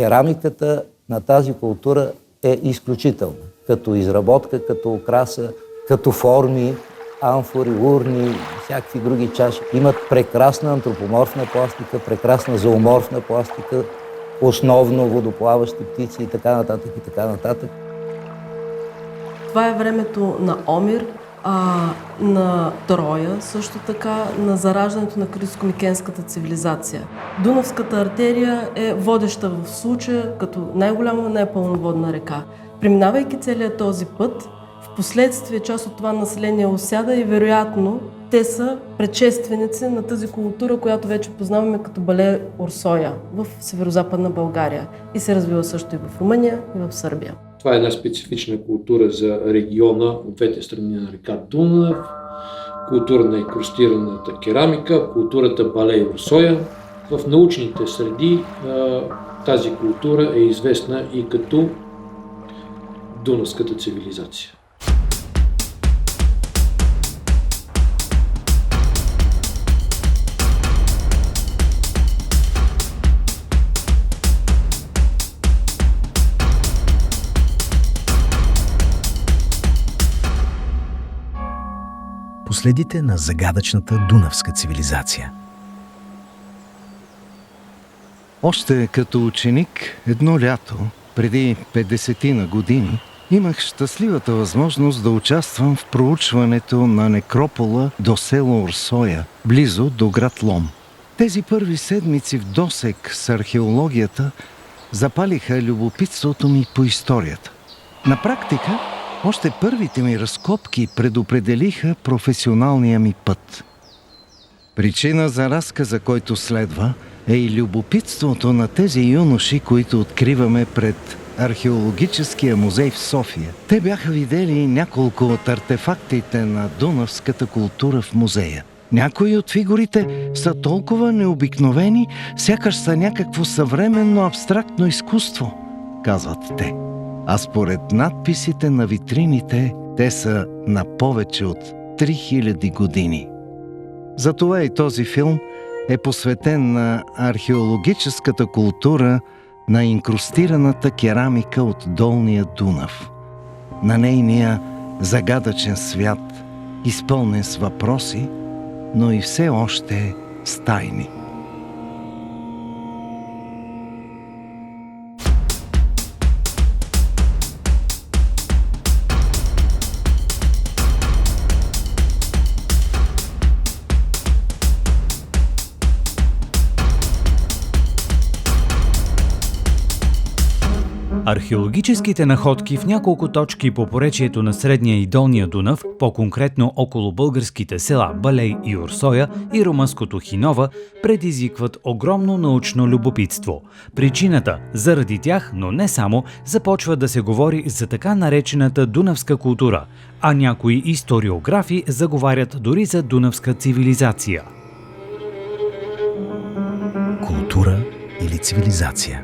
Керамиката на тази култура е изключителна. Като изработка, като украса, като форми, амфори, урни, всякакви други чаши. Имат прекрасна антропоморфна пластика, прекрасна зооморфна пластика, основно водоплаващи птици и така нататък, и така нататък. Това е времето на Омир, на Троя, също така на зараждането на критско-микенската цивилизация. Дунавската артерия е водеща в случая като най-голяма, най-пълноводна река. Преминавайки целият този път, в последствие част от това население осяда и вероятно те са предшественици на тази култура, която вече познаваме като Балей Орсоя в северо-западна България и се развива също и в Румъния, и в Сърбия. Това е една специфична култура за региона от двете страни на река Дунав, култура на инкрустираната керамика, културата Балей Орсоя. В научните среди тази култура е известна и като Дунавската цивилизация. Последите на загадъчната дунавска цивилизация. Още като ученик, едно лято, преди 50 години, имах щастливата възможност да участвам в проучването на некропола до село Орсоя, близо до град Лом. Тези първи седмици в досег с археологията запалиха любопитството ми по историята. На практика, още първите ми разкопки предопределиха професионалния ми път. Причина за разказа, който следва, е и любопитството на тези юноши, които откриваме пред Археологическия музей в София. Те бяха видели няколко от артефактите на дунавската култура в музея. Някои от фигурите са толкова необикновени, сякаш са някакво съвременно абстрактно изкуство, казват те. А според надписите на витрините, те са на повече от 3000 години. Затова и този филм е посветен на археологическата култура на инкрустираната керамика от Долния Дунав, на нейния загадъчен свят, изпълнен с въпроси, но и все още с тайни. Археологическите находки в няколко точки по поречието на Средния и Долния Дунав, по-конкретно около българските села Балей и Орсоя и румънското Хинова, предизвикват огромно научно любопитство. Причината, заради тях, но не само, започва да се говори за така наречената дунавска култура, а някои историографи заговарят дори за дунавска цивилизация. Култура или цивилизация?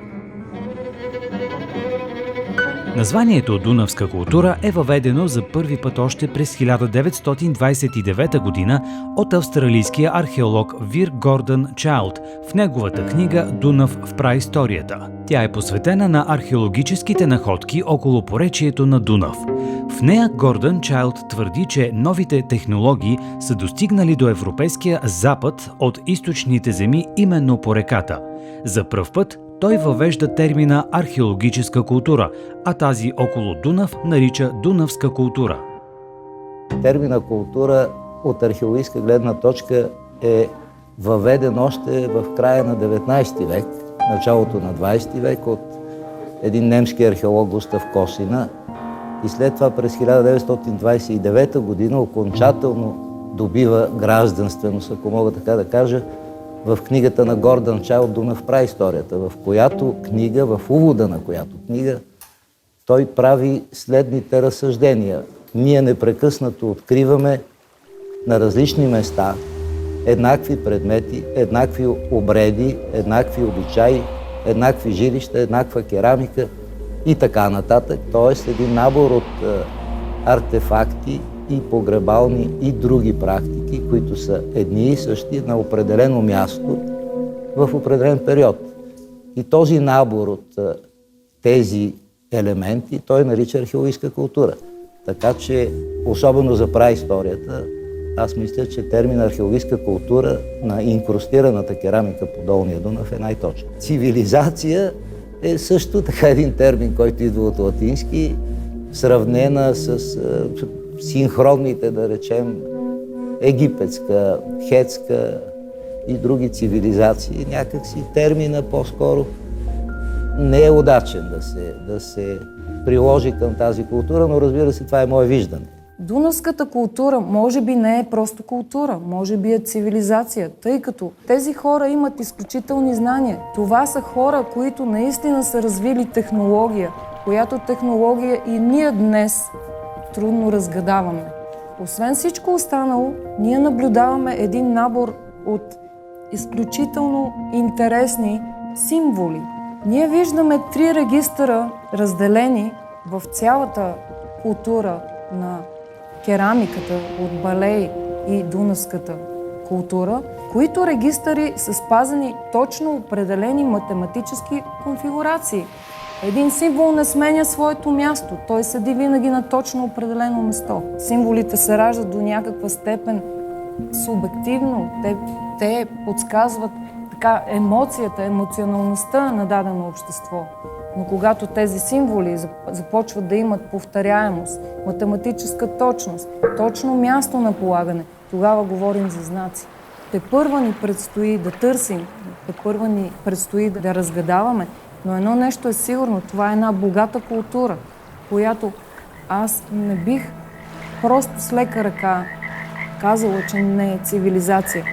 Названието Дунавска култура е въведено за първи път още през 1929 година от австралийския археолог Вир Гордън Чайлд в неговата книга «Дунав в праисторията». Тя е посветена на археологическите находки около поречието на Дунав. В нея Гордън Чайлд твърди, че новите технологии са достигнали до европейския запад от източните земи именно по реката. За пръв път той въвежда термина археологическа култура, а тази около Дунав нарича дунавска култура. Термина култура от археологическа гледна точка е въведен още в края на 19 век, началото на 20 век от един немски археолог Густав Косина и след това през 1929 година окончателно добива гражданственост, ако мога така да кажа, в книгата на Гордън Чайлд «Дунав в праисторията», в която книга, в увода на която книга, той прави следните разсъждения. Ние непрекъснато откриваме на различни места еднакви предмети, еднакви обреди, еднакви обичаи, еднакви жилища, еднаква керамика и така нататък. Тоест един набор от артефакти и погребални и други практики, които са едни и същи на определено място в определен период. И този набор от тези елементи той нарича археологическа култура. Така че, особено за праисторията, аз мисля, че термин археологическа култура на инкрустираната керамика по Долния Дунав е най-точен. Цивилизация е също така един термин, който идва от латински, сравнена с синхронните, да речем, египетска, хетска и други цивилизации. Някакси термина по-скоро не е удачен да се приложи към тази култура, но разбира се, това е мое виждане. Дунавската култура може би не е просто култура, може би е цивилизация, тъй като тези хора имат изключителни знания. Това са хора, които наистина са развили технология, която технология и ние днес трудно разгадаваме. Освен всичко останало, ние наблюдаваме един набор от изключително интересни символи. Ние виждаме 3 регистъра, разделени в цялата култура на керамиката от Балей и Дунавската култура, които регистъри са спазени точно определени математически конфигурации. Един символ не сменя своето място, той седи винаги на точно определено место. Символите се раждат до някаква степен субективно, те подсказват така емоцията, емоционалността на дадено общество. Но когато тези символи започват да имат повторяемост, математическа точност, точно място на полагане, тогава говорим за знаци. Тепърва ни предстои да търсим, тепърва ни предстои да разгадаваме, но едно нещо е сигурно, това е една богата култура, която аз не бих просто с лека ръка казала, че не е цивилизация.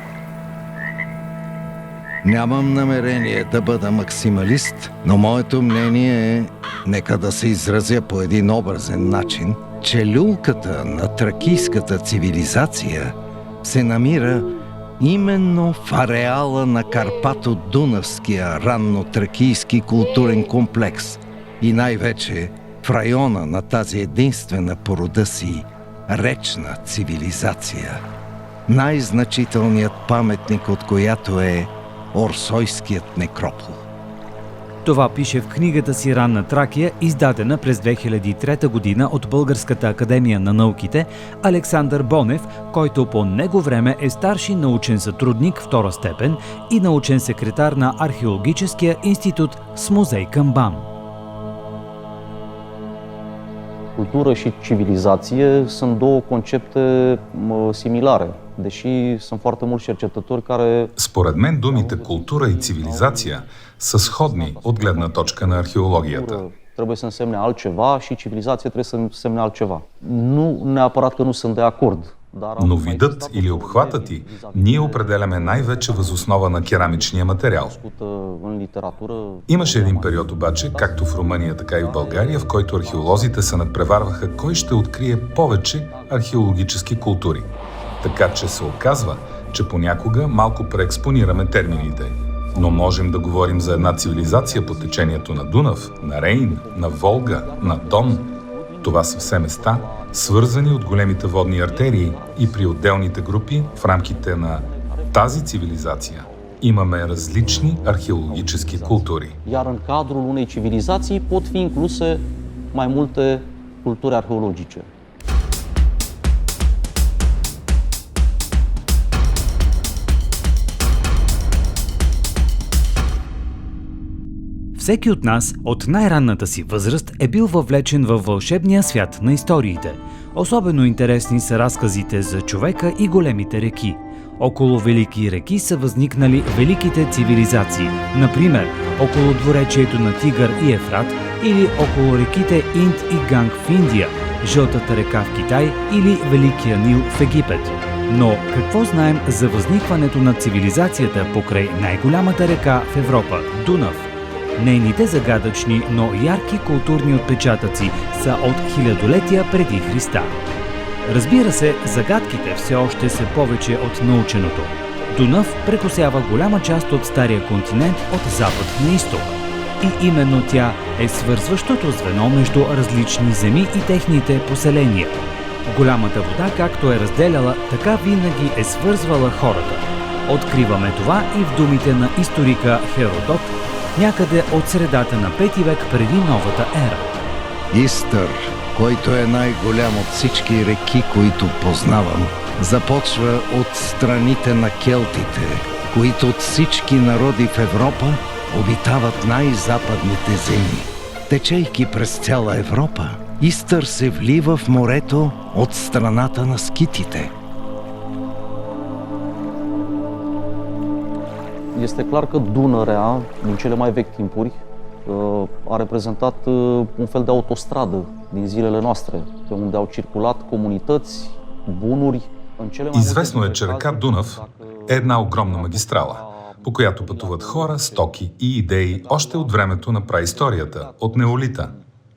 Нямам намерение да бъда максималист, но моето мнение е, нека да се изразя по един образен начин, че люлката на тракийската цивилизация се намира именно в ареала на Карпато-Дунавския ранно-тракийски културен комплекс и най-вече в района на тази единствена по рода си речна цивилизация, най-значителният паметник от която е Орсойският некропол. Това пише в книгата си «Ранна Тракия», издадена през 2003 година от Българската академия на науките, Александър Бонев, който по него време е старши научен сътрудник втора степен и научен секретар на Археологическия институт с музей към БАН. Cultură și civilizație sunt două concepte similare, deși sunt foarte mulți cercetători care... Според мен думите култура и цивилизация са сходни от гледна точка на археологията. Trebuie să însemne altceva și civilizație trebuie să însemne altceva. Nu neapărat că nu sunt de acord. Но видът или обхватът й ние определяме най-вече въз основа на керамичния материал. Имаше един период обаче, както в Румъния, така и в България, в който археолозите се надпреварваха кой ще открие повече археологически култури. Така че се оказва, че понякога малко преекспонираме термините. Но можем да говорим за една цивилизация по течението на Дунав, на Рейн, на Волга, на Дон. Това са все места, свързани от големите водни артерии и при отделните групи в рамките на тази цивилизация имаме различни археологически култури. Iar în cadrul unei civilizații pot fi incluse mai multe culturi arheologice. Всеки от нас от най-ранната си възраст е бил въвлечен във вълшебния свят на историите. Особено интересни са разказите за човека и големите реки. Около велики реки са възникнали великите цивилизации. Например, около двуречието на Тигър и Ефрат или около реките Инд и Ганг в Индия, Жълтата река в Китай или Великия Нил в Египет. Но какво знаем за възникването на цивилизацията покрай най-голямата река в Европа – Дунав? Нейните загадъчни, но ярки културни отпечатъци са от хилядолетия преди Христа. Разбира се, загадките все още са повече от наученото. Дунав прекосява голяма част от стария континент от запад на изток. И именно тя е свързващото звено между различни земи и техните поселения. Голямата вода, както е разделяла, така винаги е свързвала хората. Откриваме това и в думите на историка Херодот, някъде от средата на 5 век преди новата ера. Истър, който е най-голям от всички реки, които познавам, започва от страните на келтите, които от всички народи в Европа обитават най-западните земи. Течейки през цяла Европа, Истър се влива в морето от страната на скитите. Este clar că Dunărea, din cele mai vechi timpuri, a reprezentat un fel de autostradă din zilele noastre, pe unde au circulat comunități, bunuri. Известно е, че река Дунав е една огромна магистрала, по която пътуват хора, стоки и идеи още от времето на праисторията, от неолита.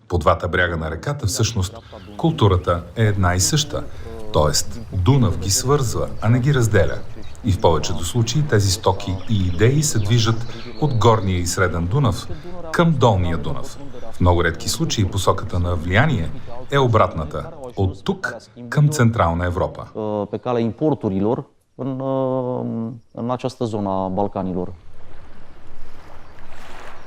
По двата бряга на реката всъщност културата е една и съща, т.е. Дунав ги свързва, а не ги разделя. И в повечето случаи тези стоки и идеи се движат от горния и среден Дунав към долния Дунав. В много редки случаи посоката на влияние е обратната, от тук към Централна Европа. Pe calea importurilor în această zonă a Balcanilor.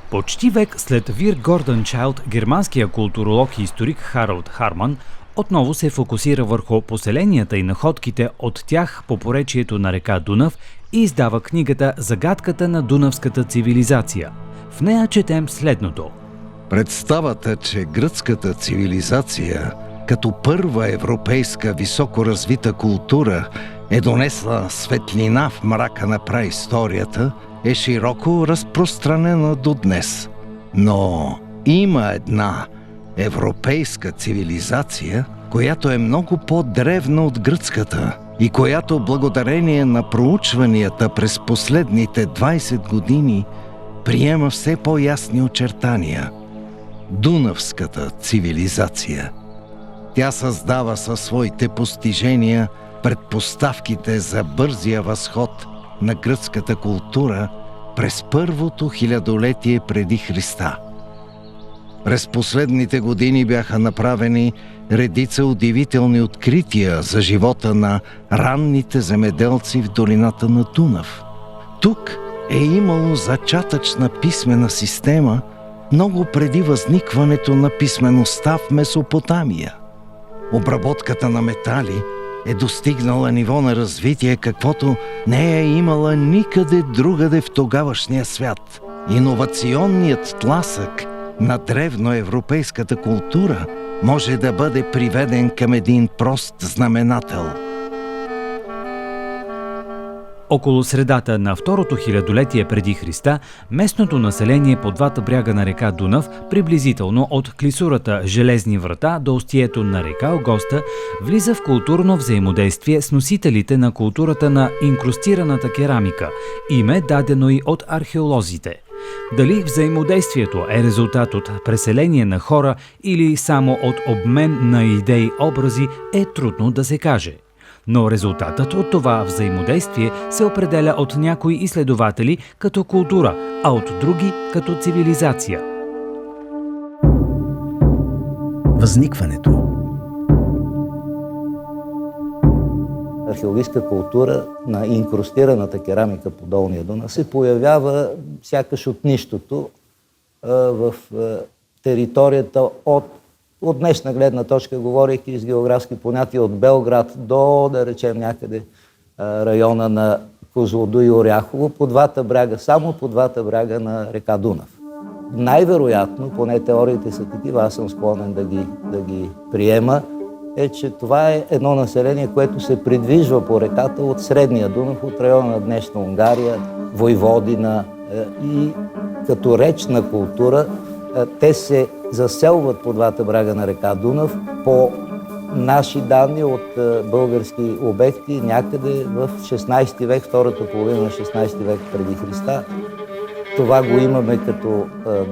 Почти век след Вир Гордънчайлд, германския културолог и историк Харалд Харман отново се фокусира върху поселенията и находките от тях по поречието на река Дунав и издава книгата «Загадката на дунавската цивилизация». В нея четем следното. Представата, че гръцката цивилизация като първа европейска високоразвита култура е донесла светлина в мрака на праисторията, е широко разпространена до днес. Но има една европейска цивилизация, която е много по-древна от гръцката и която благодарение на проучванията през последните 20 години приема все по-ясни очертания. Дунавската цивилизация. Тя създава със своите постижения предпоставките за бързия възход на гръцката култура през първото хилядолетие преди Христа. През последните години бяха направени редица удивителни открития за живота на ранните земеделци в долината на Дунав. Тук е имало зачатъчна писмена система много преди възникването на писмеността в Месопотамия. Обработката на метали е достигнала ниво на развитие, каквото не е имала никъде другаде в тогавашния свят. Иновационният тласък на древноевропейската култура може да бъде приведен към един прост знаменател. Около средата на второто хилядолетие преди Христа, местното население по двата бряга на река Дунав, приблизително от клисурата Железни врата до устието на река Огоста, влиза в културно взаимодействие с носителите на културата на инкрустираната керамика, име дадено и от археолозите. Дали взаимодействието е резултат от преселение на хора или само от обмен на идеи и образи е трудно да се каже. Но резултатът от това взаимодействие се определя от някои изследователи като култура, а от други като цивилизация. Възникването. Археологическа култура на инкрустираната керамика по долния Дунав се появява сякаш от нищото в територията от днешна гледна точка, говорейки с географски понятия, от Белград до, да речем, някъде района на Козлодуй и Оряхово, по двата бряга, само по двата бряга на река Дунав. Най-вероятно, поне теориите са такива, аз съм склонен да ги приема, е, че това е едно население, което се придвижва по реката от Средния Дунав, от района на днешна Унгария, Войводина и като речна култура те се заселват по двата бряга на река Дунав по наши данни от български обекти някъде в 16 век, втората половина на 16 век преди Христа. Това го имаме като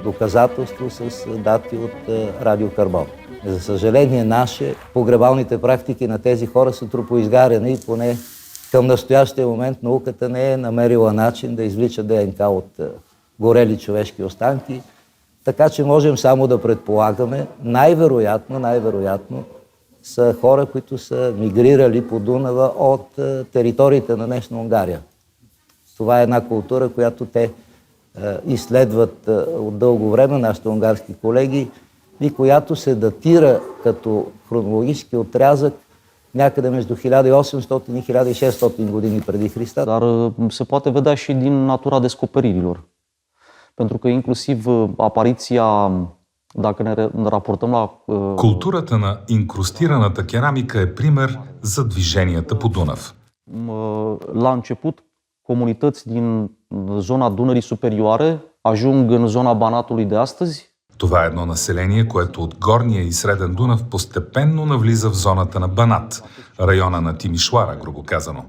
доказателство с дати от радиокарбон. За съжаление, погребалните практики на тези хора са трупоизгаряни и поне към настоящия момент науката не е намерила начин да извлича ДНК от горели човешки останки. Така че можем само да предполагаме, най-вероятно са хора, които са мигрирали по Дунава от териториите на днешна Унгария. Това е една култура, която те изследват от дълго време нашите унгарски колеги и която се датира като хронологически отрязък някъде между 1800 и 1600 години преди Христа. Dar se poate vedea și din natura descoperirilor. Pentru că inclusiv apariția, dacă ne raportăm la... Културата на инкрустираната керамика е пример за движенията по Дунав. La început, comunități din zona Dunării Superioare ajung în zona Banatului de astăzi. Това е едно население, което от Горния и Среден Дунав постепенно навлиза в зоната на Банат, района на Тимишоара, грубо казано.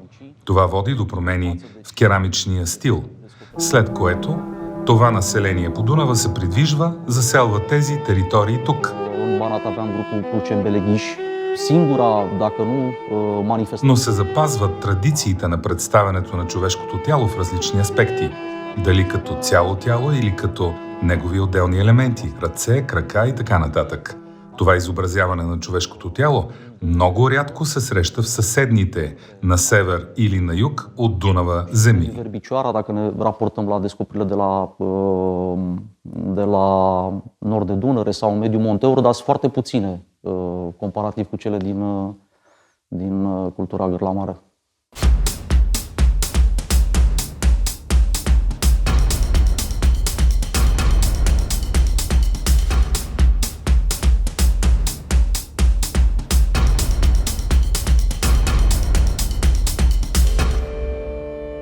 Това води до промени в керамичния стил, след което това население по Дунава се придвижва, заселва тези територии тук. În Banat aveam grupul Prucen-Beleghiș. Singura, dacă nu manifestație... Но се запазват традициите на представянето на човешкото тяло в различни аспекти. Дали като цяло тяло или като негови отделни елементи, ръце, крака и така нататък. Това изобразяване на човешкото тяло много рядко се среща в съседните на север или на юг от Дунава земи. Verbicioara, dacă ne raportăm la descoperirile de la nord de Dunăre sau în mediul Monteuro, dar sunt foarte puține comparativ cu cele din cultura gârlamară.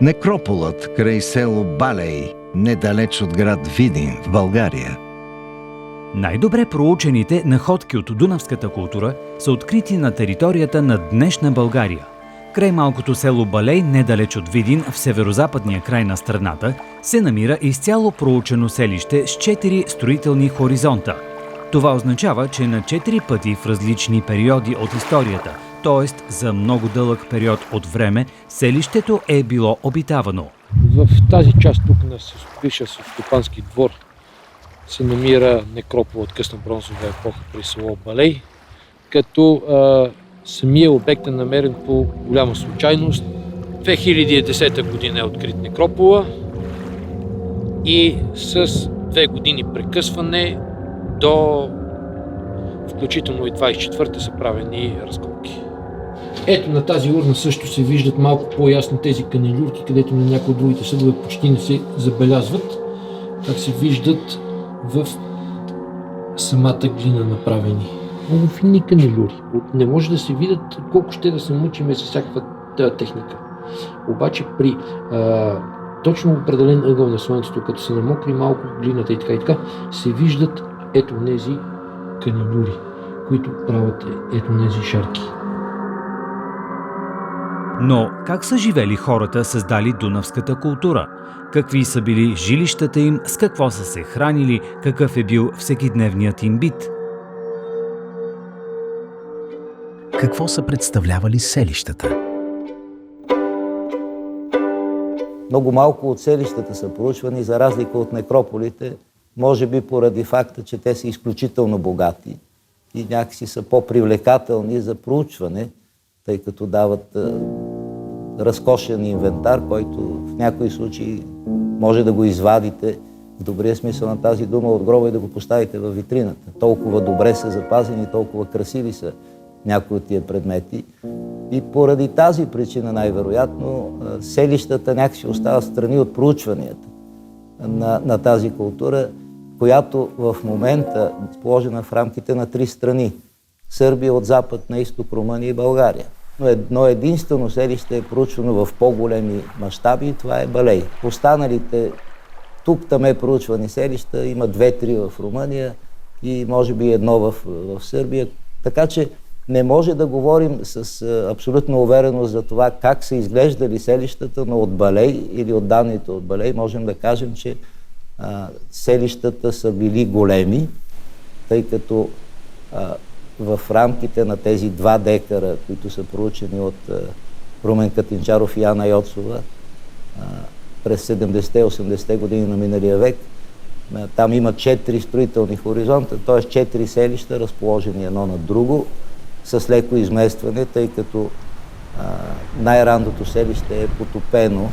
Некрополът край село Балей, недалеч от град Видин в България. Най-добре проучените находки от дунавската култура са открити на територията на днешна България. Край малкото село Балей, недалеч от Видин, в северозападния край на страната, се намира изцяло проучено селище с 4 строителни хоризонта. Това означава, че на 4 пъти в различни периоди от историята, т.е. за много дълъг период от време, селището е било обитавано. В тази част тук на бившия стопански двор се намира некропол от късна бронзова епоха при село Балей, като самия обект е намерен по голяма случайност. 2010 година е открит некропола и с 2 години прекъсване до включително и 24-та са правени разкопки. Ето на тази урна също се виждат малко по-ясно тези канелюрки, където на някои от другите съдове почти не се забелязват, как се виждат в самата глина направени. Много финни канелюри. Не може да се видят колко ще да се мъчиме с всякаква техника. Обаче при точно определен ъгъл на слънцето, като се намокри малко глината и така, се виждат ето тези канелюри, които правят ето тези шарки. Но как са живели хората, създали дунавската култура? Какви са били жилищата им, с какво са се хранили, какъв е бил всекидневният им бит? Какво са представлявали селищата? Много малко от селищата са проучвани, за разлика от некрополите, може би поради факта, че те са изключително богати и някакси са по-привлекателни за проучване, тъй като дават разкошен инвентар, който в някои случаи може да го извадите в добрия смисъл на тази дума от гроба и да го поставите във витрината. Толкова добре са запазени, толкова красиви са някои от тия предмети. И поради тази причина най-вероятно селищата някакси остават страни от проучванията на тази култура, която в момента е положена в рамките на 3 страни. Сърбия от запад на изток, Румъния и България. Но едно единствено селище е проучвано в по-големи мащаби и това е Балей. Останалите тук-там е проучвани селища, има 2-3 в Румъния и може би 1 в Сърбия. Така че не може да говорим с абсолютна увереност за това как са изглеждали селищата, но от Балей или от данните от Балей можем да кажем, че селищата са били големи, тъй като в рамките на тези 2 декара, които са проучени от Румен Катинчаров и Ана Йоцова през 70-80-те години на миналия век, там има 4 строителни хоризонта, т.е. 4 селища, разположени едно на друго, с леко изместване, тъй като най-ранното селище е потопено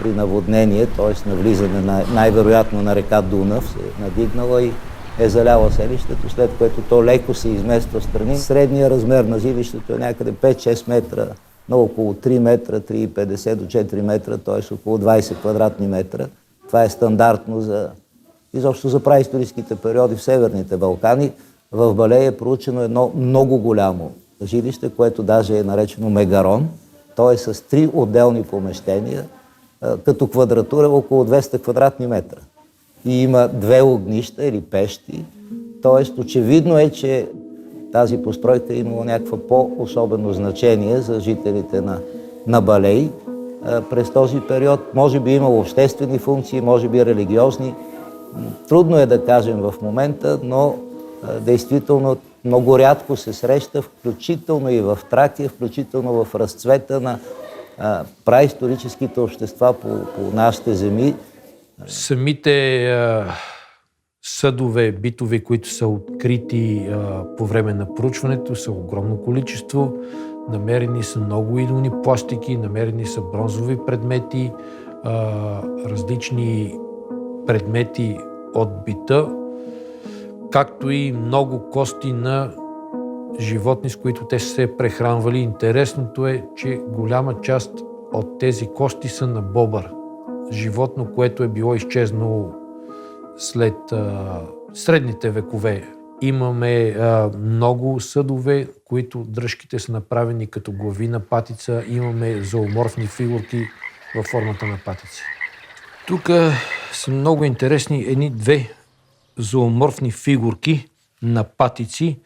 при наводнение, т.е. навлизане най-вероятно на река Дунав, се е надигнала и е заляла селището, след което то леко се измества в страни. Средният размер на жилището е някъде 5-6 метра, на около 3 метра, 3,50 до 4 метра, т.е. около 20 квадратни метра. Това е стандартно изобщо за праисторическите периоди в Северните Балкани. В Балей е проучено едно много голямо жилище, което даже е наречено мегарон. То е с 3 отделни помещения, като квадратура около 200 квадратни метра. И има 2 огнища или пещи. Тоест, очевидно е, че тази постройка е имала някакво по-особено значение за жителите на Балей през този период. Може би имало обществени функции, може би религиозни. Трудно е да кажем в момента, но действително много рядко се среща, включително и в Тракия, включително в разцвета на праисторическите общества по нашите земи. Самите съдове, битове, които са открити по време на проучването, са огромно количество. Намерени са много идолни пластики, намерени са бронзови предмети, различни предмети от бита, както и много кости на животни, с които те са се прехранвали. Интересното е, че голяма част от тези кости са на бобър. Животно, което е било изчезнало след средните векове. Имаме много съдове, които дръжките са направени като глави на патица. Имаме зооморфни фигурки във формата на патица. Тук са много интересни едни 2 зооморфни фигурки на патици,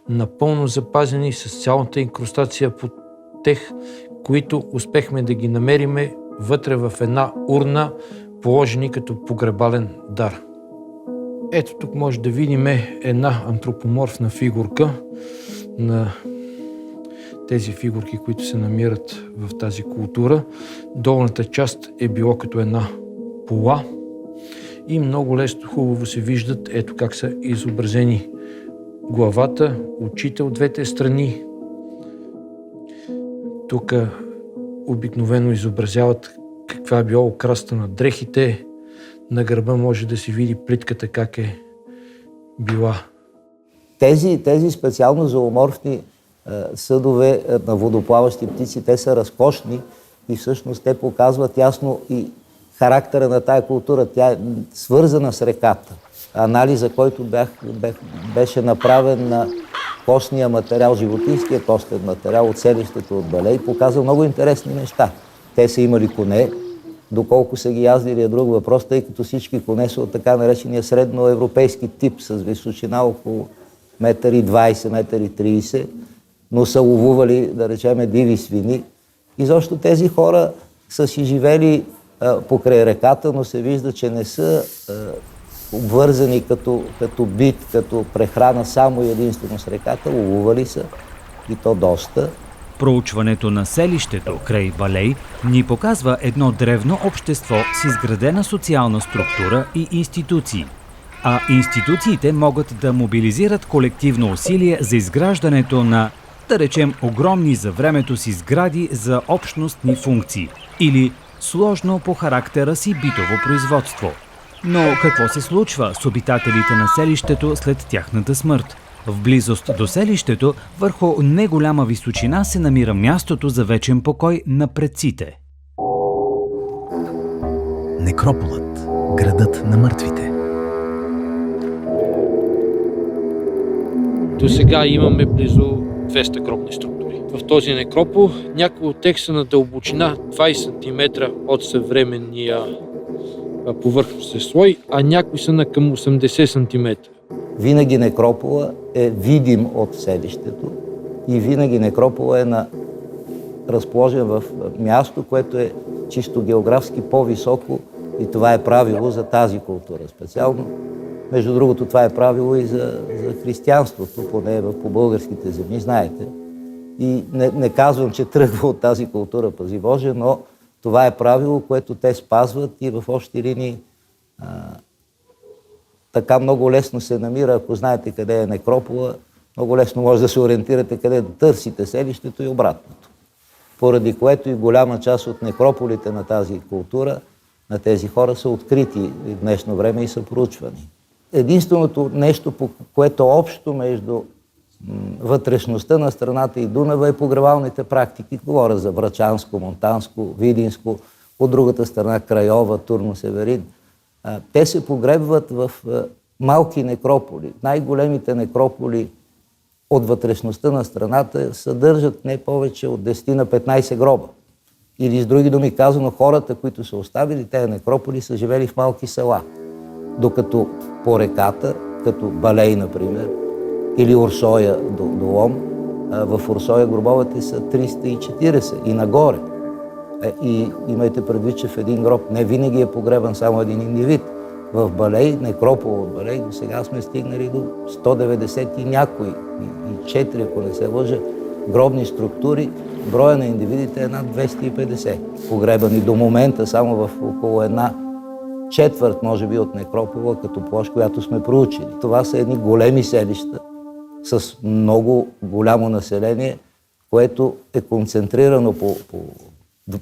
напълно запазени с цялата инкрустация под тех, които успехме да ги намериме вътре в една урна, положени като погребален дар. Ето тук може да видим една антропоморфна фигурка на тези фигурки, които се намират в тази култура. Долната част е било като една пола и много лесно хубаво се виждат ето как са изобразени главата, очите от двете страни. Тук обикновено изобразяват каква е била окраста на дрехите. На гърба може да се види плитката как е била. Тези специално зооморфни съдове на водоплаващи птици, те са разкошни и всъщност те показват ясно и характера на тая култура. Тя е свързана с реката. Анализа, който беше направен на костния материал, животинския костен материал от селището от Балей, показва много интересни неща. Те са имали коне, доколко са ги яздили е друг въпрос, тъй като всички коне са от така наречения средноевропейски тип, с височина около 1,20 м, но са ловували, да речем, диви свини. И защо тези хора са си живели покрай реката, но се вижда, че не са обвързани като бит, като прехрана само и единствено с реката, ловували са и то доста. Проучването на селището край Балей ни показва едно древно общество с изградена социална структура и институции. А институциите могат да мобилизират колективно усилие за изграждането на, да речем, огромни за времето си сгради за общностни функции или сложно по характера си битово производство. Но какво се случва с обитателите на селището след тяхната смърт? В близост до селището, върху неголяма височина, се намира мястото за вечен покой на предците. Некрополът – градът на мъртвите. До сега имаме близо 200 гробни структури. В този некропол някои от тях са на дълбочина 20 см от съвременния повърхностен слой, а някои са на към 80 см. Винаги некропола е видим от селището и винаги некропола е разположен в място, което е чисто географски по-високо и това е правило за тази култура специално. Между другото, това е правило и за християнството, поне по българските земи, знаете. И не казвам, че тръгва от тази култура, пази Боже, но това е правило, което те спазват и в общи линии така много лесно се намира, ако знаете къде е некропола, много лесно може да се ориентирате къде да търсите селището и обратното. поради което и голяма част от некрополите на тази култура, на тези хора са открити в днешно време и са проучвани. Единственото нещо, по което общо между вътрешността на страната и Дунава е погребалните практики. Говоря за Врачанско, Монтанско, Видинско, от другата страна Крайова, Турно, Северин. Те се погребват в малки некрополи. Най-големите некрополи от вътрешността на страната съдържат не повече от 10 на 15 гроба. Или с други думи казано, хората, които са оставили тези некрополи, са живели в малки села. Докато по реката, като Балей, например, или Урсоя до Лом, в Урсоя гробовете са 340 и нагоре. И имайте предвид, че в един гроб не винаги е погребан само един индивид. В Балей, некропол от Балей, до сега сме стигнали до 190 и някои, и 4, ако не се лъжа, гробни структури. Броя на индивидите е над 250. Погребани до момента само в около една четвърт, може би, от некропола, като площ, която сме проучили. Това са едни големи селища с много голямо население, което е концентрирано по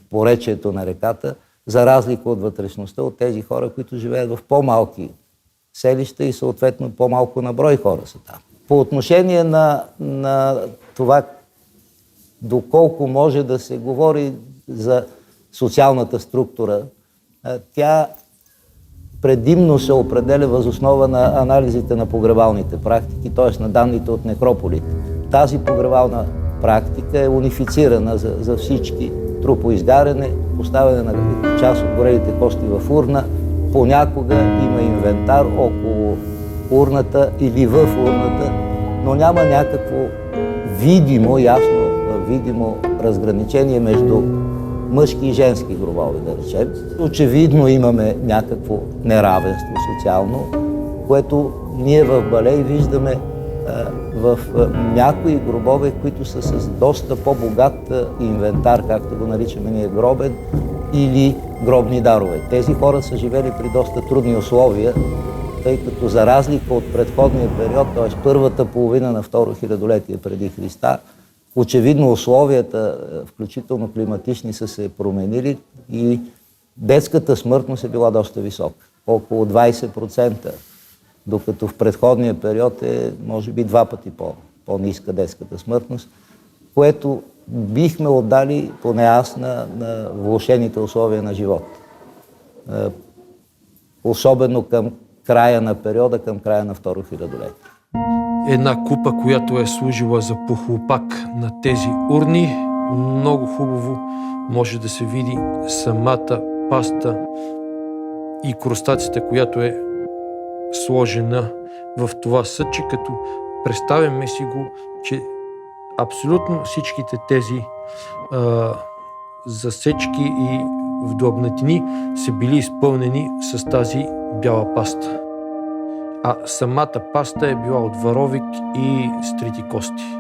поречието на реката, за разлика от вътрешността от тези хора, които живеят в по-малки селища и съответно по-малко на брой хора са там. По отношение на това, доколко може да се говори за социалната структура, тя предимно се определя въз основа на анализите на погребалните практики, т.е. на данните от некрополите. Тази погребална практика е унифицирана за всички. Трупоизгаряне, поставяне на част от горелите кости в урна. Понякога има инвентар около урната или в урната, но няма някакво видимо разграничение между мъжки и женски гробове, да речем. Очевидно имаме някакво неравенство социално, което ние в Балей виждаме в някои гробове, които са с доста по-богат инвентар, както го наричаме ние гробен, или гробни дарове. Тези хора са живели при доста трудни условия, тъй като за разлика от предходния период, т.е. първата половина на второ хилядолетие преди Христа, очевидно условията, включително климатични, са се променили и детската смъртност е била доста висока, около 20%, докато в предходния период е, може би, 2 пъти по-ниска детската смъртност, което бихме отдали, поне аз, на влошените условия на живот. Особено към края на периода, към края на второ хилядолетие. Една купа, която е служила за похлупак на тези урни. Много хубаво може да се види самата паста и крустацията, която е сложена в това съдче, като представяме си го, че абсолютно всичките тези засечки и вдлъбнатини са били изпълнени с тази бяла паста. А самата паста е била от варовик и стрити кости.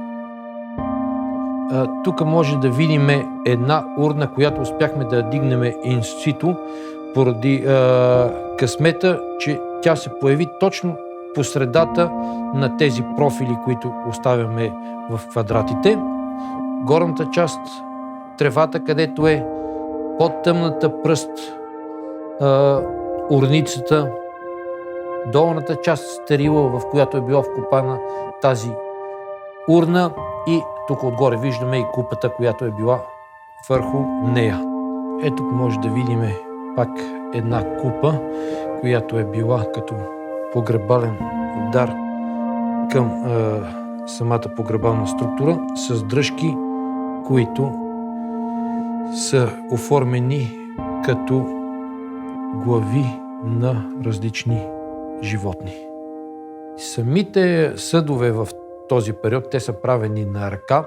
Тук може да видим една урна, която успяхме да дигнем инситу, поради късмета, че тя се появи точно по средата на тези профили, които оставяме в квадратите. Горната част, тревата, където е по-тъмната пръст, урницата, долната част стерила, в която е била вкопана тази урна, и тук отгоре виждаме и купата, която е била върху нея. Ето може да видим пак една купа, която е била като погребален дар към самата погребална структура, с дръжки, които са оформени като глави на различни животни. Самите съдове в този период, те са правени на ръка,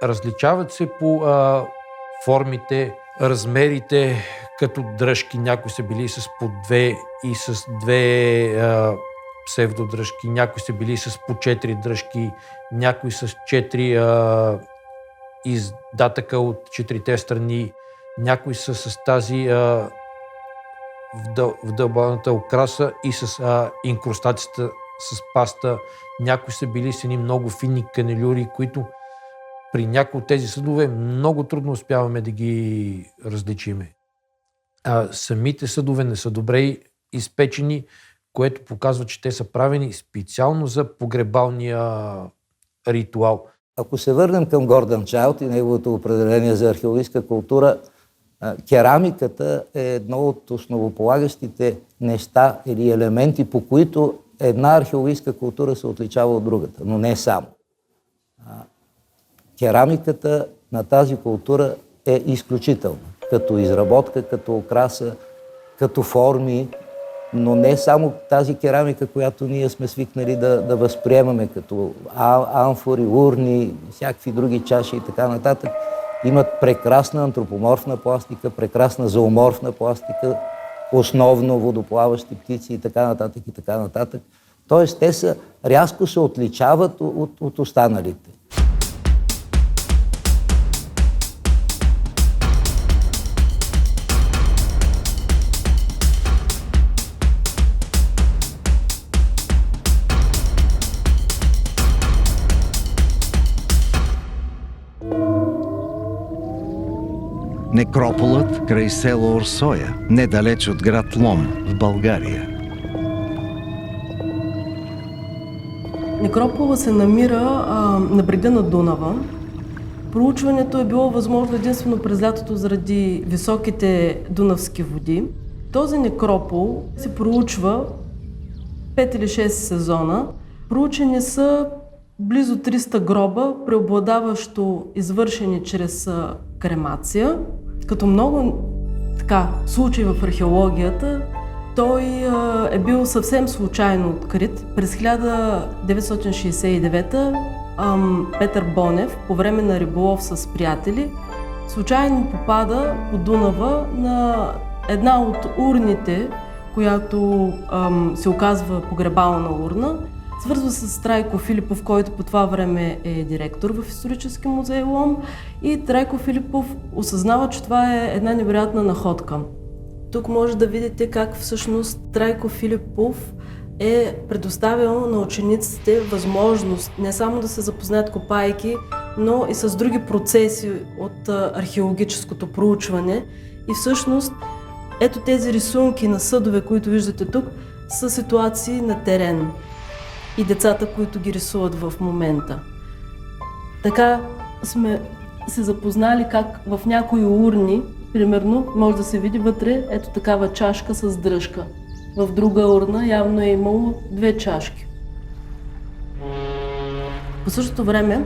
различават се по формите, размерите, като дръжки. Някои са били с по 2 и с 2 псевдодръжки, някои са били с по 4 дръжки, някои с 4 издатъка от 4-те страни, някои са с тази вдълбаната украса и с инкрустацията с паста, някои са били с едни много финни канелюри, които при някои от тези съдове много трудно успяваме да ги различиме. Самите съдове не са добре изпечени, което показва, че те са правени специално за погребалния ритуал. Ако се върнем към Гордън Чайлд и неговото определение за археологическа култура, керамиката е едно от основополагащите неща или елементи, по които една археологическа култура се отличава от другата, но не само. Керамиката на тази култура е изключителна, като изработка, като украса, като форми, но не само тази керамика, която ние сме свикнали да възприемаме, като амфори, урни, всякакви други чаши и така нататък, имат прекрасна антропоморфна пластика, прекрасна зооморфна пластика, основно водоплаващи птици и така нататък и така нататък. Тоест, те рязко се отличават от останалите. Некрополът край село Орсоя, недалеч от град Лом в България. Некропола се намира на брега на Дунава. Проучването е било възможно единствено през лятото заради високите дунавски води. Този некропол се проучва 5 или 6 сезона. Проучени са близо 300 гроба, преобладаващо извършени чрез кремация. Като много случаи в археологията, той е бил съвсем случайно открит. През 1969 Петър Бонев, по време на риболов с приятели, случайно попада по Дунава на една от урните, която се оказва погребална урна. Свързва се с Трайко Филипов, който по това време е директор в Исторически музей Лом, и Трайко Филипов осъзнава, че това е една невероятна находка. Тук може да видите как всъщност Трайко Филипов е предоставил на учениците възможност не само да се запознаят копайки, но и с други процеси от археологическото проучване. И всъщност ето тези рисунки на съдове, които виждате тук, са ситуации на терен и децата, които ги рисуват в момента. Така сме се запознали как в някои урни, примерно, може да се види вътре ето такава чашка с дръжка. В друга урна явно е имало 2 чашки. По същото време,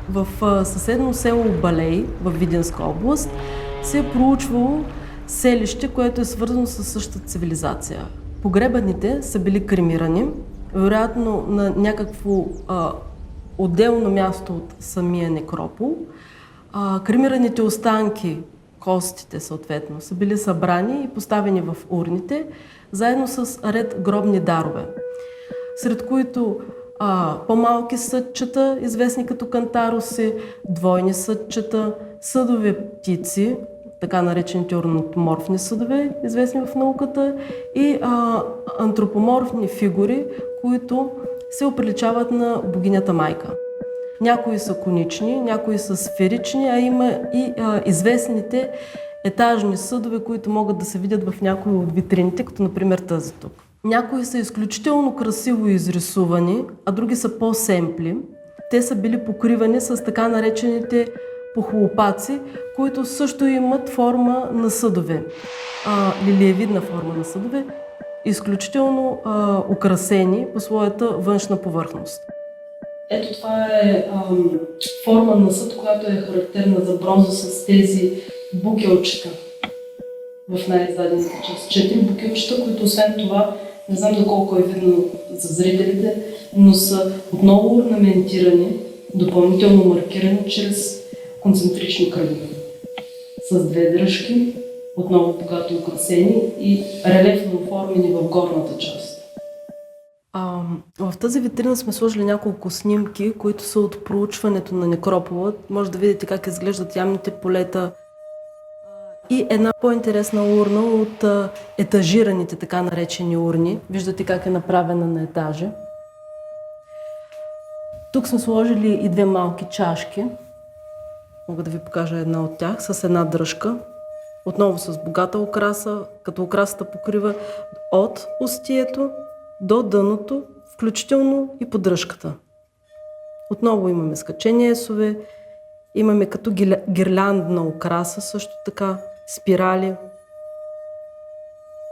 в съседно село Балей, в Видинска област, се е проучвало селище, което е свързано с същата цивилизация. Погребаните са били кремирани, вероятно на някакво отделно място от самия некропол. Кремираните останки, костите съответно, са били събрани и поставени в урните, заедно с ред гробни дарове, сред които по-малки съдчета, известни като кантаруси, двойни съдчета, съдови птици, така наречените орнитоморфни съдове, известни в науката, и антропоморфни фигури, които се оприличават на богинята майка. Някои са конични, някои са сферични, а има и известните етажни съдове, които могат да се видят в някои от витрините, като например тази тук. Някои са изключително красиво изрисувани, а други са по-семпли. Те са били покривани с така наречените похлопаци, които също имат форма на съдове, лилиевидна форма на съдове, изключително украсени по своята външна повърхност. Ето това е форма на съд, която е характерна за бронза с тези букелчета в най-зададената част. 4 букелчета, които освен това, не знам доколко е видно за зрителите, но са отново орнаментирани, допълнително маркирани чрез концентрични кръгове. С 2 дръжки, отново богато украсени и релефно оформени в горната част. В тази витрина сме сложили няколко снимки, които са от проучването на некропола. Може да видите как изглеждат ямните полета и една по-интересна урна от етажираните така наречени урни. Виждате как е направена на етажи. Тук сме сложили и 2 малки чашки, Мога да ви покажа една от тях с една дръжка. Отново с богата украса, като украсата покрива от устието до дъното, включително и поддръжката. Отново имаме скачени есове, имаме като гирляндна украса, също така спирали,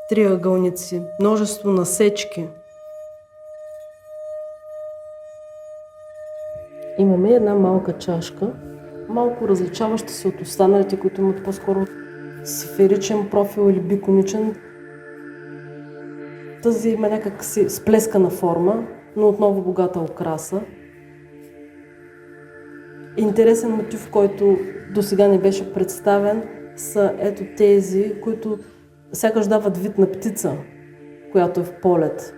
триъгълници, множество насечки. Имаме една малка чашка, малко различаваща се от останалите, които имат по-скоро сферичен профил или биконичен. Тази има някак си сплескана форма, но отново богата украса. Интересен мотив, който досега не беше представен, са ето тези, които сякаш дават вид на птица, която е в полет.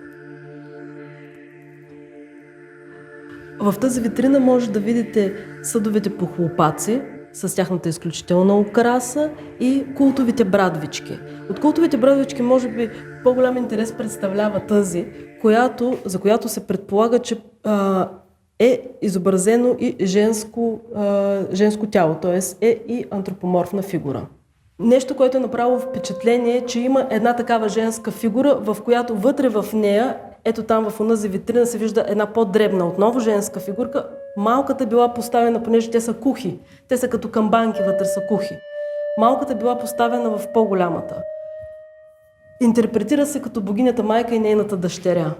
В тази витрина може да видите съдовите похлопаци с тяхната изключителна украса и култовите брадвички. От култовите брадвички може би по-голям интерес представлява тази, за която се предполага, че е изобразено и женско тяло, т.е. е и антропоморфна фигура. Нещо, което е направило впечатление, е, че има една такава женска фигура, в която вътре в нея, ето там в онази витрина се вижда една по-дребна, отново женска фигурка. Малката била поставена, понеже те са кухи. Те са като камбанки, вътре са кухи. Малката била поставена в по-голямата. Интерпретира се като богинята майка и нейната дъщеря.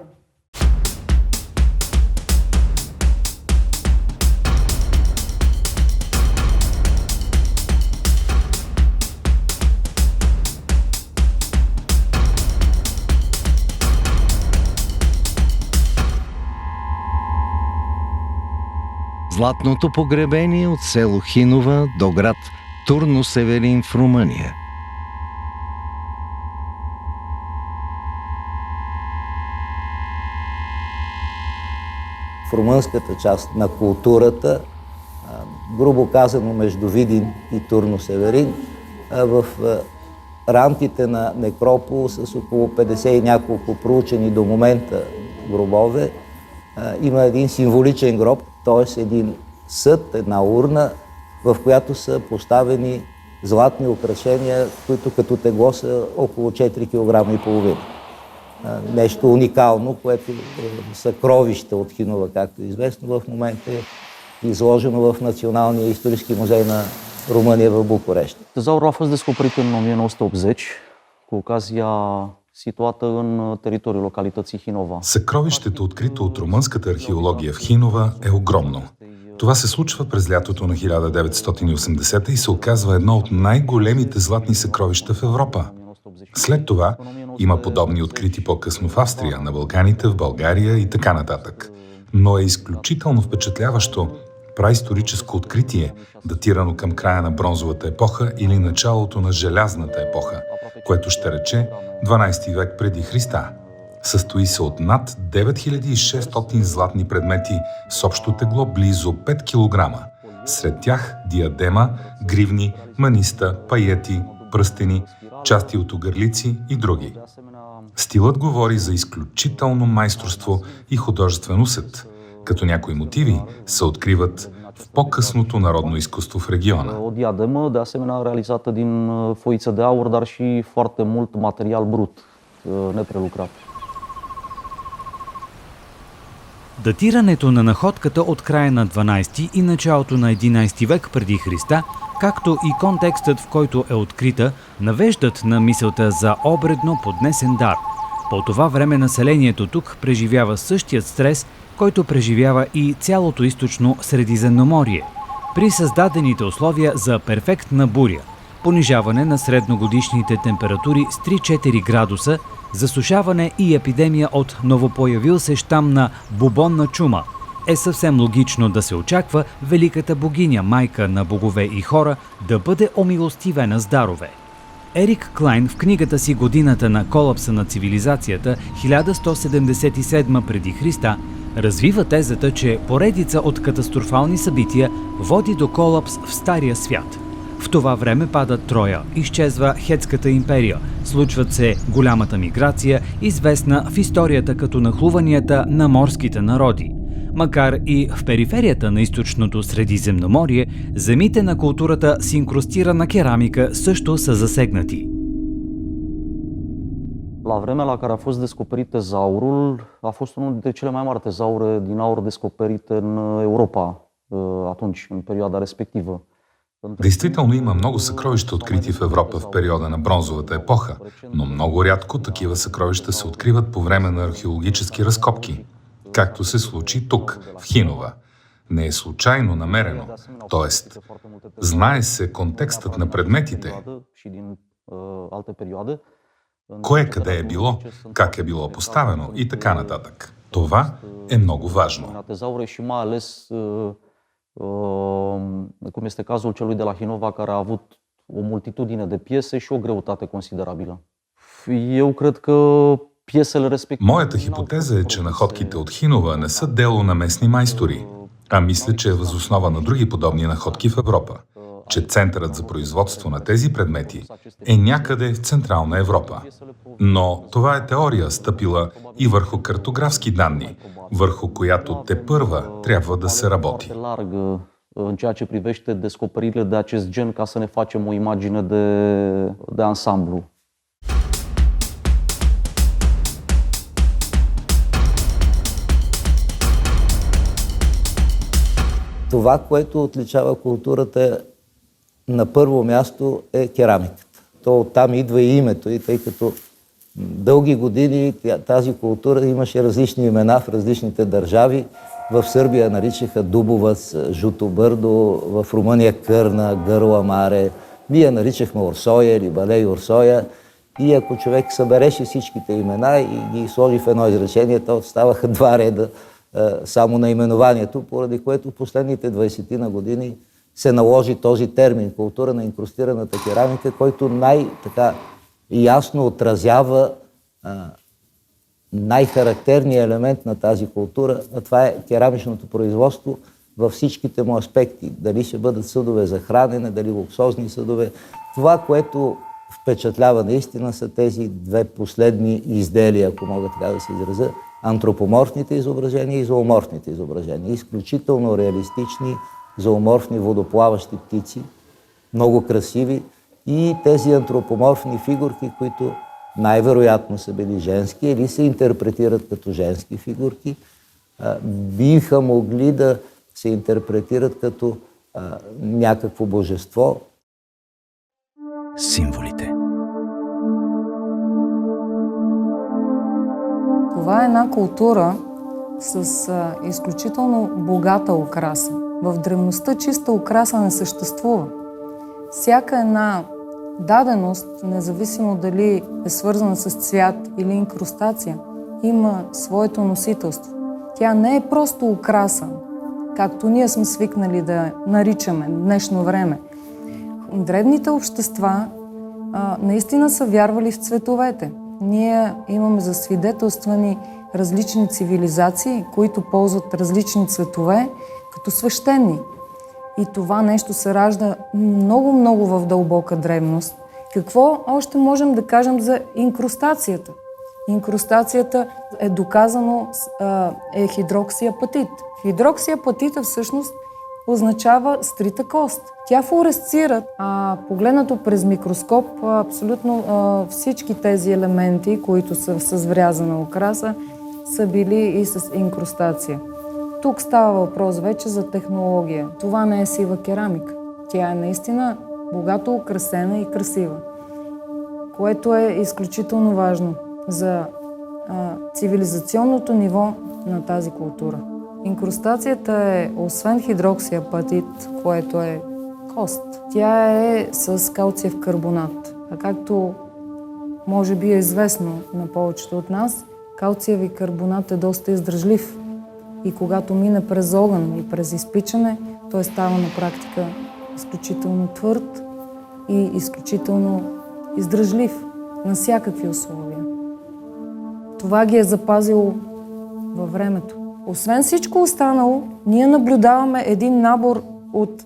Златното погребение от село Хинова до град Турну Северин в Румъния. В румънската част на културата, грубо казано между Видин и Турну Северин, в рамките на некропол с около 50 и няколко проучени до момента гробове, има един символичен гроб, т.е. един съд, една урна, в която са поставени златни украшения, които като тегло са около 4,5 кг. Нещо уникално, което е съкровище от Хинова, както е известно, в момента е изложено в Националния исторически музей на Румъния в București. Tezaurul a fost descoperit în 1980 cu ocazia situată în teritoriul localității Hinova. Съкровището, открито от румънската археология в Хинова, е огромно. Това се случва през лятото на 1980 и се оказва едно от най-големите златни съкровища в Европа. След това има подобни открити по-късно в Австрия, на Балканите, в България и така нататък. Но е изключително впечатляващо праисторическо откритие, датирано към края на бронзовата епоха или началото на желязната епоха, което ще рече 12 век преди Христа. Състои се от над 9600 златни предмети с общо тегло близо 5 кг. Сред тях диадема, гривни, маниста, паети, пръстени, части от огърлици и други. Стилът говори за изключително майсторство и художествен усет, като някои мотиви се откриват в по-късното народно изкуство в региона. O diademă, de asemenea, realizată din foiță de aur, dar și foarte mult material brut, neprelucrat. Датирането на находката от края на 12 и началото на 11 век преди Христа, както и контекстът, в който е открита, навеждат на мисълта за обредно поднесен дар. По това време населението тук преживява същият стрес, който преживява и цялото източно Средиземноморие. При създадените условия за перфектна буря, понижаване на средногодишните температури с 3-4 градуса, засушаване и епидемия от новопоявил се щам на бубонна чума, е съвсем логично да се очаква великата богиня, майка на богове и хора, да бъде омилостивена с дарове. Ерик Клайн в книгата си «Годината на колапса на цивилизацията» 1177 преди Христа развива тезата, че поредица от катастрофални събития води до колапс в Стария свят. В това време пада Троя, изчезва Хетската империя, случват се голямата миграция, известна в историята като нахлуванията на морските народи. Макар и в периферията на източното Средиземноморие, земите на културата с инкрустирана керамика също са засегнати. La vremea la care a fost descoperit tezaurul, a fost unul dintre cele mai mari tezaure din aur descoperite în Europa atunci, în perioada respectivă. Действително има много съкровища, открити в Европа в периода на бронзовата епоха, но много рядко такива съкровища се откриват по време на археологически разкопки, както се случи тук, в Хинова. Не е случайно намерено, т.е. знае се контекстът на предметите, кое къде е било, как е било поставено и така нататък. Това е много важно. Cum este cazul celui de la Hinova, care a avut o multitudine de piese și o greutate considerabilă. Eu cred că piesele respective... Моята хипотеза е, че находките от Хинова не са дело на местни майстори, а мисля, че е въз основа на други подобни находки в Европа, че центърът за производство на тези предмети е някъде в Централна Европа. Но това е теория, стъпила и върху картографски данни, върху която тепърва трябва да се работи. În ceea ce privește descoperirile de acest gen, ca să ne facem o imagine de ansamblu. Това, което отличава културата на първо място е керамиката. То оттам идва и името, и тъй като дълги години тази култура имаше различни имена в различните държави. В Сърбия наричаха Дубовац, Жутобърдо, в Румъния Кърна, Гърла Маре. Ние наричахме Орсоя или Балей Орсоя. И ако човек събереше всичките имена и ги сложи в едно изречение, то ставаха два реда само наименованието, поради което в последните 20 години се наложи този термин култура на инкрустираната керамика, който най-така ясно отразява най-характерният елемент на тази култура, а това е керамичното производство във всичките му аспекти. Дали ще бъдат съдове за хранене, дали луксозни съдове. Това, което впечатлява наистина, са тези две последни изделия, ако мога така да се изразя, антропоморфните изображения и зооморфните изображения. Изключително реалистични, зооморфни водоплаващи птици, много красиви, и тези антропоморфни фигурки, които най-вероятно са били женски или се интерпретират като женски фигурки, биха могли да се интерпретират като някакво божество. Символите. Това е една култура с изключително богата украса. В древността чиста украса не съществува. Всяка една даденост, независимо дали е свързана с цвят или инкрустация, има своето носителство. Тя не е просто украса, както ние сме свикнали да наричаме в днешно време. Древните общества наистина са вярвали в цветовете. Ние имаме засвидетелствани различни цивилизации, които ползват различни цветове като свещени. И това нещо се ражда много в дълбока древност. Какво още можем да кажем за инкрустацията? Инкрустацията е доказано е хидроксиапатит. Хидроксиапатита всъщност означава стрита кост. Тя флуоресцира, погледнато през микроскоп, абсолютно всички тези елементи, които са с врязана украса, са били и с инкрустация. Тук става въпрос вече за технология. Това не е сива керамика. Тя е наистина богато украсена и красива, което е изключително важно за цивилизационното ниво на тази култура. Инкрустацията е, освен хидроксиапатит, което е кост, тя е с калциев карбонат. А както може би е известно на повечето от нас, калциеви карбонат е доста издръжлив. И когато мине през огън и през изпичане, той става на практика изключително твърд и изключително издръжлив на всякакви условия. Това ги е запазило във времето. Освен всичко останало, ние наблюдаваме един набор от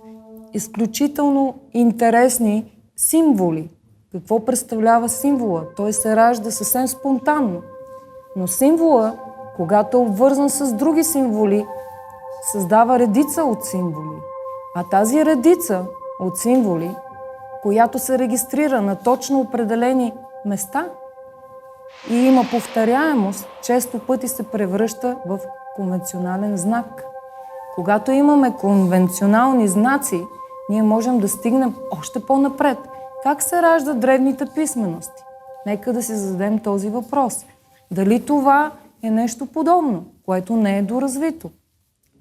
изключително интересни символи. Какво представлява символа? Той се ражда съвсем спонтанно. Но символа, когато е обвързан с други символи, създава редица от символи. А тази редица от символи, която се регистрира на точно определени места и има повторяемост, често пъти се превръща в конвенционален знак. Когато имаме конвенционални знаци, ние можем да стигнем още по-напред. Как се раждат древните писмености? Нека да си зададем този въпрос. Дали това е нещо подобно, което не е доразвито?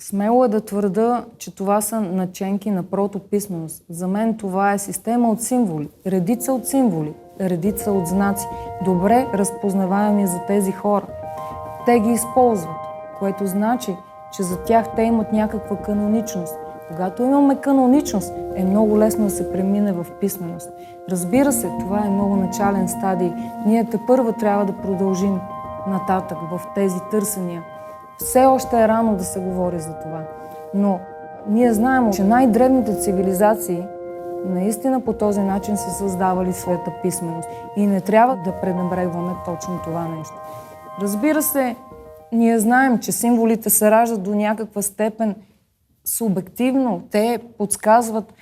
Смело е да твърда, че това са наченки на протописменост. За мен това е система от символи, редица от символи, редица от знаци, добре разпознаваеми за тези хора. Те ги използват, което значи, че за тях те имат някаква каноничност. Когато имаме каноничност, е много лесно да се премине в писменост. Разбира се, това е много начален стадий. Ние тепърва трябва да продължим нататък в тези търсения. Все още е рано да се говори за това. Но ние знаем, че най-древните цивилизации наистина по този начин са създавали своята писменост. И не трябва да пренебрегваме точно това нещо. Разбира се, ние знаем, че символите се раждат до някаква степен субективно. Те подсказват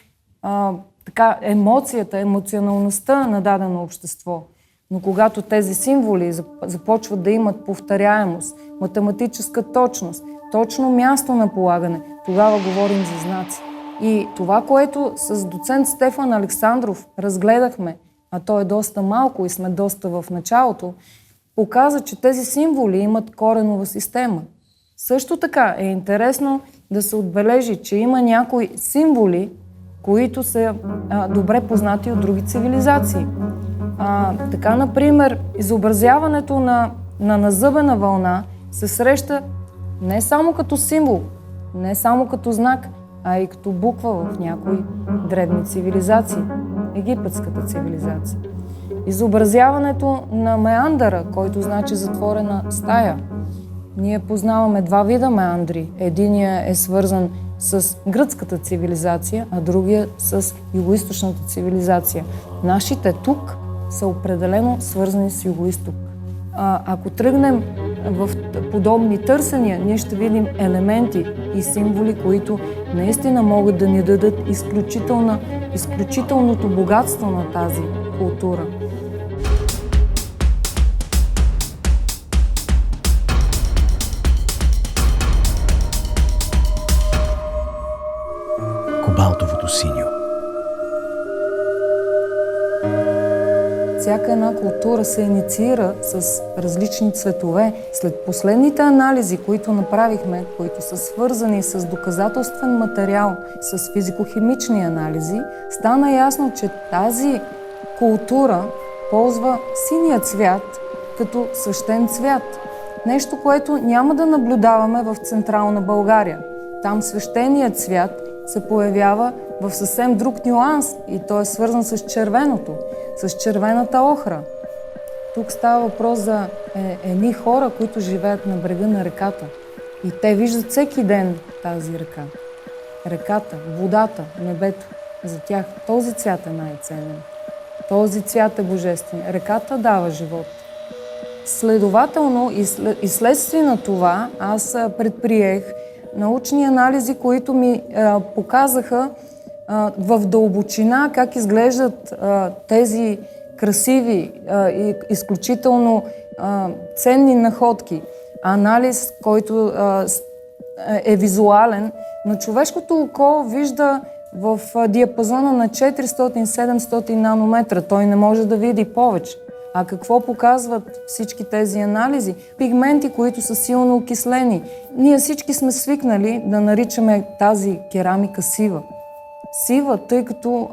емоцията, емоционалността на дадено общество. Но когато тези символи започват да имат повторяемост, математическа точност, точно място на полагане, тогава говорим за знаци. И това, което с доцент Стефан Александров разгледахме, а то е доста малко и сме доста в началото, показа, че тези символи имат коренова система. Също така е интересно да се отбележи, че има някои символи, които са добре познати от други цивилизации. Така, например, изобразяването на назъбена вълна се среща не само като символ, не само като знак, а и като буква в някои древни цивилизации. Египетската цивилизация. Изобразяването на меандъра, който значи затворена стая. Ние познаваме два вида меандри. Единия е свързан с гръцката цивилизация, а другия с югоизточната цивилизация. Нашите тук са определено свързани с югоизток. Ако тръгнем в подобни търсения, ние ще видим елементи и символи, които наистина могат да ни дадат изключителното богатство на тази култура. Кобалтовото синьо. Всяка една култура се инициира с различни цветове. След последните анализи, които направихме, които са свързани с доказателствен материал, с физико-химични анализи, стана ясно, че тази култура ползва синия цвят като свещен цвят. Нещо, което няма да наблюдаваме в Централна България. Там свещеният цвят се появява в съвсем друг нюанс и той е свързан с червеното, с червената охра. Тук става въпрос за едни хора, които живеят на брега на реката. И те виждат всеки ден тази река. Реката, водата, небето. За тях този цвят е най-ценен. Този цвят е божествен. Реката дава живот. Следователно и следствие на това аз предприех научни анализи, които ми показаха в дълбочина как изглеждат тези красиви и изключително ценни находки. Анализ, който е визуален, но човешкото око вижда в диапазона на 400-700 нанометра. Той не може да види повече. А какво показват всички тези анализи? Пигменти, които са силно окислени. Ние всички сме свикнали да наричаме тази керамика сива. Сива, тъй като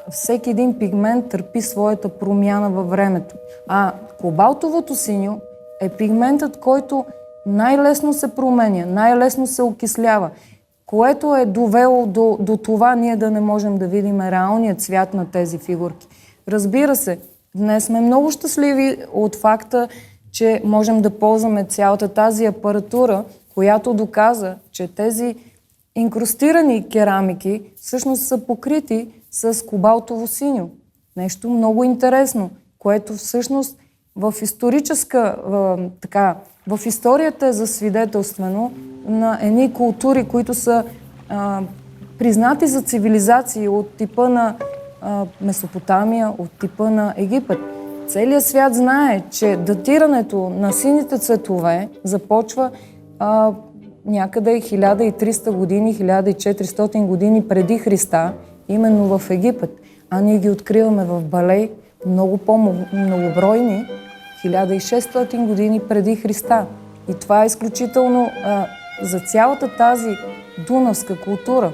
всеки един пигмент търпи своята промяна във времето. А кобалтовото синьо е пигментът, който най-лесно се променя, най-лесно се окислява, което е довело до това ние да не можем да видим реалния цвят на тези фигурки. Разбира се, днес сме много щастливи от факта, че можем да ползваме цялата тази апаратура, която доказа, че тези инкрустирани керамики всъщност са покрити с кобалтово синьо. Нещо много интересно, което всъщност в историческа В историята е засвидетелствено на едни култури, които са признати за цивилизации от типа на Месопотамия, от типа на Египет. Целият свят знае, че датирането на сините цветове започва някъде 1300 години, 1400 години преди Христа, именно в Египет. А ние ги откриваме в Балей много по-многобройни, 1600 години преди Христа. И това е изключително за цялата тази дунавска култура.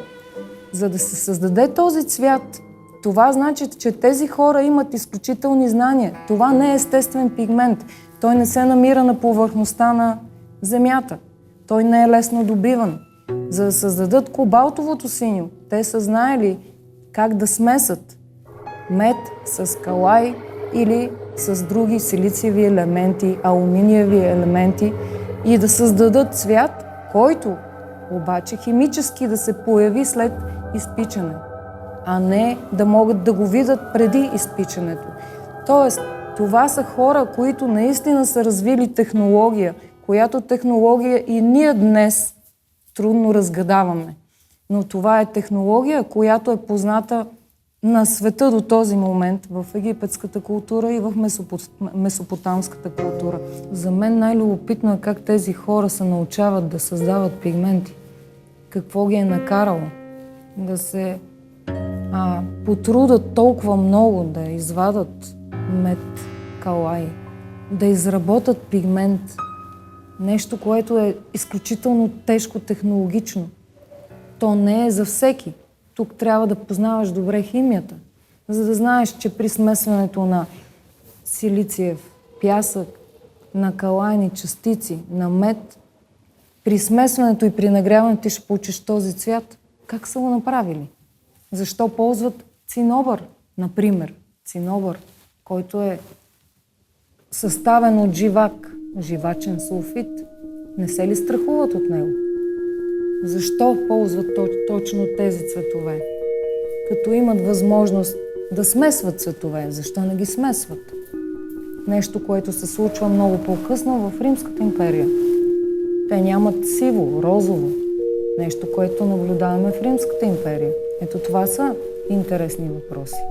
За да се създаде този цвят, това значи, че тези хора имат изключителни знания. Това не е естествен пигмент. Той не се намира на повърхността на земята. Той не е лесно добиван. За да създадат кобалтовото синьо, те са знаели как да смесат мед с калай или с други силициеви елементи, алуминиеви елементи и да създадат цвят, който обаче химически да се появи след изпичане, а не да могат да го видят преди изпичането. Тоест, това са хора, които наистина са развили технология, която технология и ние днес трудно разгадаваме. Но това е технология, която е позната на света до този момент в египетската култура и в месопотамската култура. За мен най-любопитно е как тези хора се научават да създават пигменти. Какво ги е накарало да се потрудат толкова много да извадат мед, калай, да изработят пигмент. Нещо, което е изключително тежко технологично. То не е за всеки. Тук трябва да познаваш добре химията, за да знаеш, че при смесването на силициев пясък, на калайни частици, на мед, при смесването и при нагряването ти ще получиш този цвят. Как са го направили? Защо ползват цинобър, например? Цинобър, който е съставен от живак, живачен сулфид. Не се ли страхуват от него? Защо ползват точно тези цветове? Като имат възможност да смесват цветове, защо не ги смесват? Нещо, което се случва много по-късно в Римската империя. Те нямат сиво, розово. Нещо, което наблюдаваме в Римската империя. Ето това са интересни въпроси.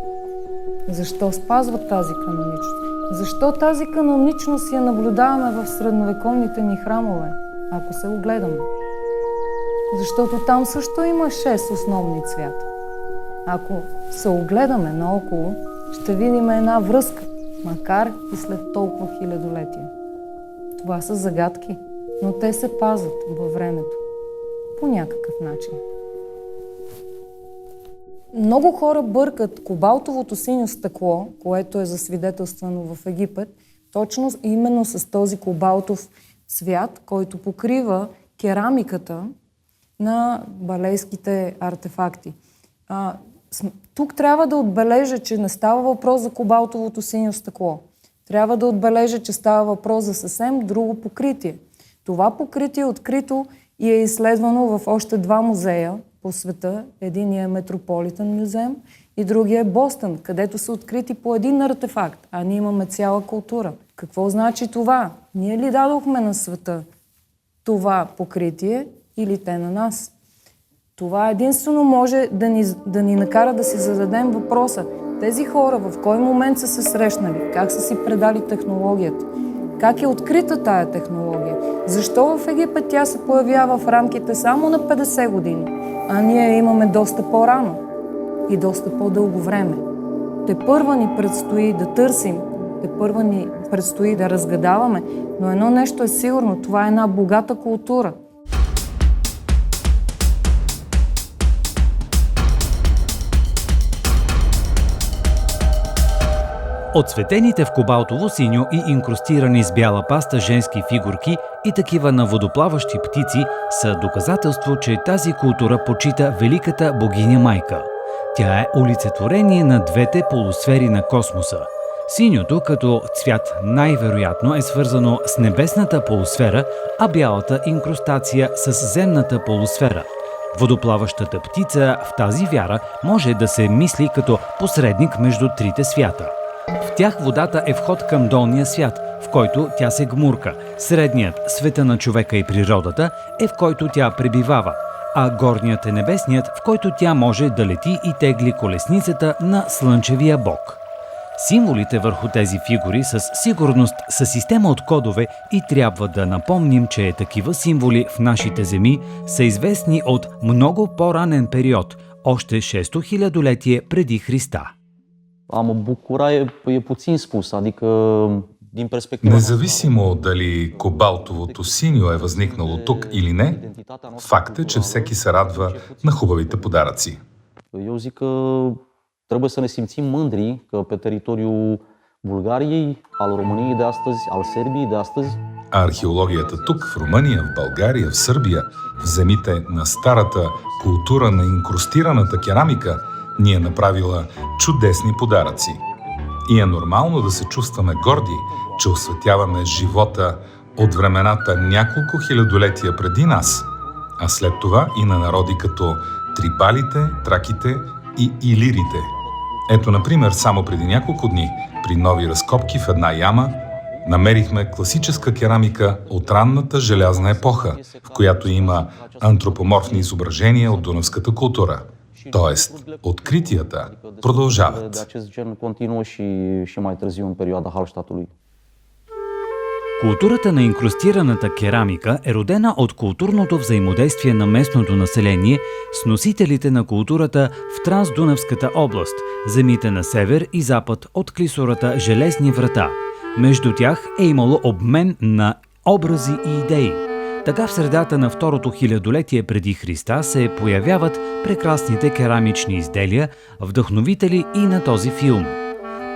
Защо спазват тази каноничност? Защо тази каноничност я наблюдаваме в средновековните ни храмове, ако се огледаме? Защото там също има 6 основни цвята. Ако се огледаме наоколо, ще видим една връзка, макар и след толкова хилядолетия. Това са загадки, но те се пазват във времето. По някакъв начин. Много хора бъркат кобалтовото синьо стъкло, което е засвидетелствано в Египет, точно именно с този кобалтов цвят, който покрива керамиката на балейските артефакти. Тук трябва да отбележа, че не става въпрос за кобалтовото синьо стъкло. Трябва да отбележа, че става въпрос за съвсем друго покритие. Това покритие е открито и е изследвано в още 2 музея по света. Единият е Метрополитен музеум и другия е Бостън, където са открити по един артефакт, а ние имаме цяла култура. Какво значи това? Ние ли дадохме на света това покритие или те на нас? Това единствено може да ни накара да си зададем въпроса. Тези хора в кой момент са се срещнали? Как са си предали технологията? Как е открита тая технология? Защо в Египет тя се появява в рамките само на 50 години, а ние имаме доста по-рано и доста по-дълго време? Тепърва ни предстои да търсим, тепърва ни предстои да разгадаваме, но едно нещо е сигурно, това е една богата култура. Отцветените в кобалтово синьо и инкрустирани с бяла паста женски фигурки и такива на водоплаващи птици са доказателство, че тази култура почита великата богиня майка. Тя е олицетворение на двете полусфери на космоса. Синьото като цвят най-вероятно е свързано с небесната полусфера, а бялата инкрустация с земната полусфера. Водоплаващата птица в тази вяра може да се мисли като посредник между трите свята. В тях водата е вход към долния свят, в в който тя се гмурка. Средният, света на човека и природата, е в който тя пребивава, а горният е небесният, в който тя може да лети и тегли колесницата на слънчевия бог. Символите върху тези фигури със сигурност са система от кодове и трябва да напомним, че такива символи в нашите земи са известни от много по-ранен период, още 6-то хилядолетие преди Христа. Mă bucura e puțin spus, adică din perspectiva... Независимо дали кобалтовото синьо е възникнало тук или не, факт е, че всеки се радва на хубавите подаръци. Eu zic că trebuie să ne simțim mândri că pe teritoriul Bulgariei, al României de astăzi, al Serbiei de astăzi, А археологията тук, в Румъния, в България, в Сърбия, в земите на старата култура на инкрустираната керамика, ни е направила чудесни подаръци. И е нормално да се чувстваме горди, че осветяваме живота от времената няколко хилядолетия преди нас, а след това и на народи като трибалите, траките и илирите. Ето, например, само преди няколко дни, при нови разкопки в една яма, намерихме класическа керамика от ранната желязна епоха, в която има антропоморфни изображения от дунавската култура. Тоест, откритията продължават. de acest gen continuă și mai târziu în perioada Hallstattului. Културата на инкрустираната керамика е родена от културното взаимодействие на местното население с носителите на културата в Трансдунавската област, земите на север и запад от клисурата Железни врата. Между тях е имало обмен на образи и идеи. Така в средата на второто хилядолетие преди Христа се появяват прекрасните керамични изделия, вдъхновители и на този филм.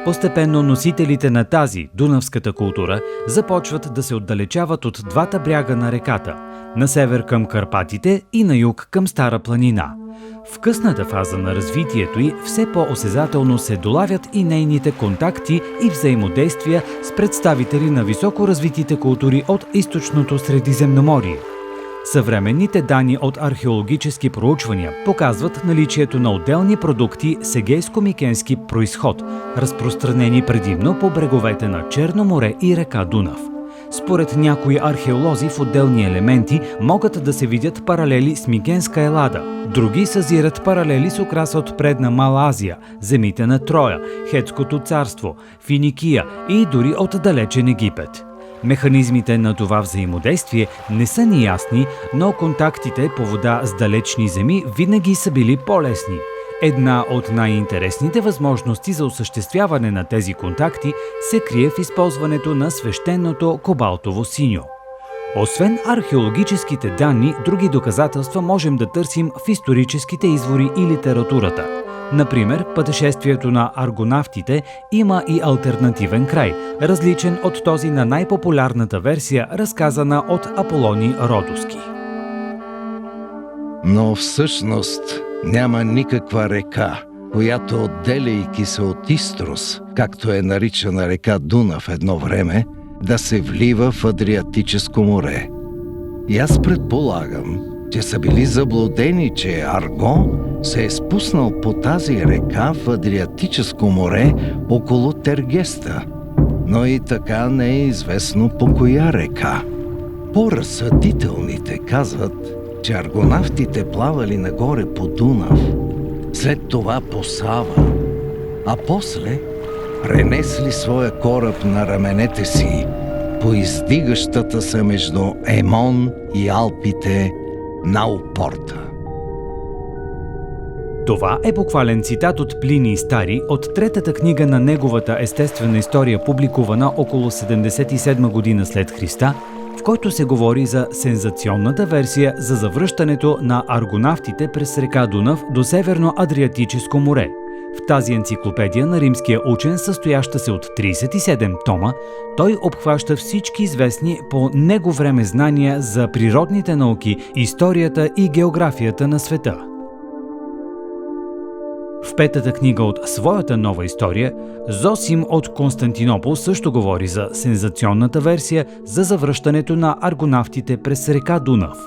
Постепенно носителите на тази дунавската култура започват да се отдалечават от двата бряга на реката, на север към Карпатите и на юг към Стара планина. В късната фаза на развитието й все по-осезателно се долавят и нейните контакти и взаимодействия с представители на високо развитите култури от източното Средиземноморие. Съвременните данни от археологически проучвания показват наличието на отделни продукти с егейско-микенски произход, разпространени предимно по бреговете на Черно море и река Дунав. Според някои археолози в отделни елементи могат да се видят паралели с Микенска Елада. Други съзират паралели с украса от предна Мала Азия, земите на Троя, Хетското царство, Финикия и дори от далечен Египет. Механизмите на това взаимодействие не са ни ясни, но контактите по вода с далечни земи винаги са били по-лесни. Една от най-интересните възможности за осъществяване на тези контакти се крие в използването на свещеното кобалтово синьо. Освен археологическите данни, други доказателства можем да търсим в историческите извори и литературата. Например, пътешествието на аргонавтите има и алтернативен край, различен от този на най-популярната версия, разказана от Аполоний Родоски. Но всъщност няма никаква река, която отделяйки се от Истрос, както е наричана река Дунав едно време, да се влива в Адриатическо море. И аз предполагам, че са били заблудени, че Арго се е спуснал по тази река в Адриатическо море около Тергеста, но и така не е известно по коя река. По-разсъдителните казват, че аргонавтите плавали нагоре по Дунав, след това по Сава, а после пренесли своя кораб на раменете си по издигащата се между Емон и Алпите Наупорта. Това е буквален цитат от Плиний Стари от третата книга на неговата естествена история, публикувана около 77 година след Христа, в който се говори за сензационната версия за завръщането на аргонавтите през река Дунав до Северно-Адриатическо море. В тази енциклопедия на римския учен, състояща се от 37 тома, той обхваща всички известни по него време знания за природните науки, историята и географията на света. В петата книга от своята нова история, Зосим от Константинопол също говори за сензационната версия за завръщането на аргонавтите през река Дунав.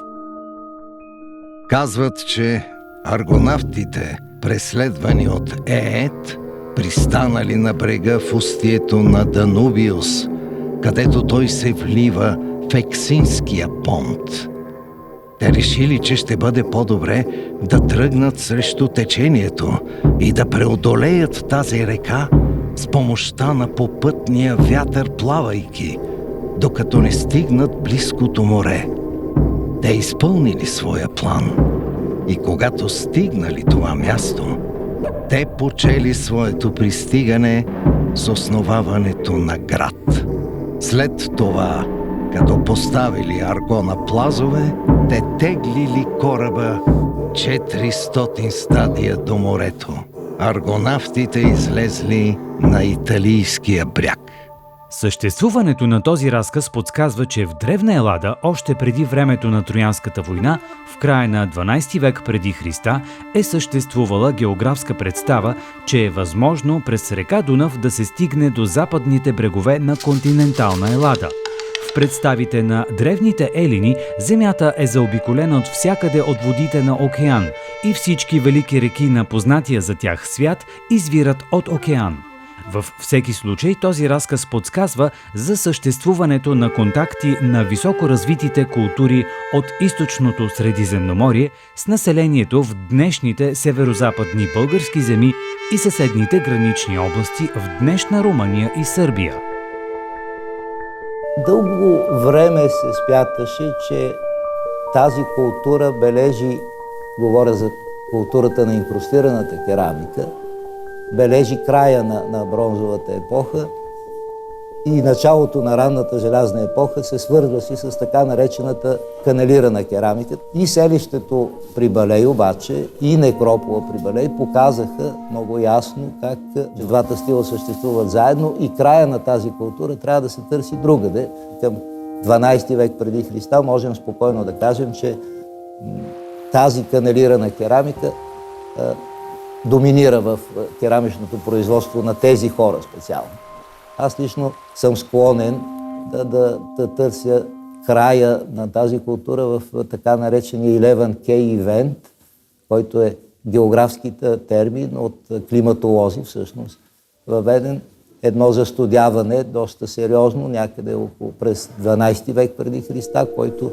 Казват, че аргонавтите, преследвани от Еет, пристанали на брега в устието на Данубиус, където той се влива в Ексинския понт. Те решили, че ще бъде по-добре да тръгнат срещу течението и да преодолеят тази река с помощта на попътния вятър, плавайки, докато не стигнат близкото море. Те изпълнили своя план и когато стигнали това място, те почели своето пристигане с основаването на град. След това, като поставили арго на плазове, те теглили кораба 400 стадия до морето. Аргонавтите излезли на италийския бряг. Съществуването на този разказ подсказва, че в древна Елада, още преди времето на Троянската война, в края на 12 век преди Христа, е съществувала географска представа, че е възможно през река Дунав да се стигне до западните брегове на континентална Елада. В представите на древните елини земята е заобиколена от всякъде от водите на океан и всички велики реки на познатия за тях свят извират от океан. Във всеки случай този разказ подсказва за съществуването на контакти на високо развитите култури от източното Средиземноморие с населението в днешните северозападни български земи и съседните гранични области в днешна Румъния и Сърбия. Дълго време се смяташе, че тази култура бележи, говоря за културата на инкрустираната керамика, бележи края на бронзовата епоха и началото на ранната желязна епоха се свързва си с така наречената каналирана керамика. И селището при Балей обаче, и некропола при Балей показаха много ясно как двата стила съществуват заедно и края на тази култура трябва да се търси другаде. Към 12 век преди Христа можем спокойно да кажем, че тази каналирана керамика доминира в керамичното производство на тези хора специално. Аз лично съм склонен да търся края на тази култура в така наречения 11K event, който е географски термин от климатолози всъщност, въведен едно застудяване доста сериозно, някъде около през 12 век преди Христа, който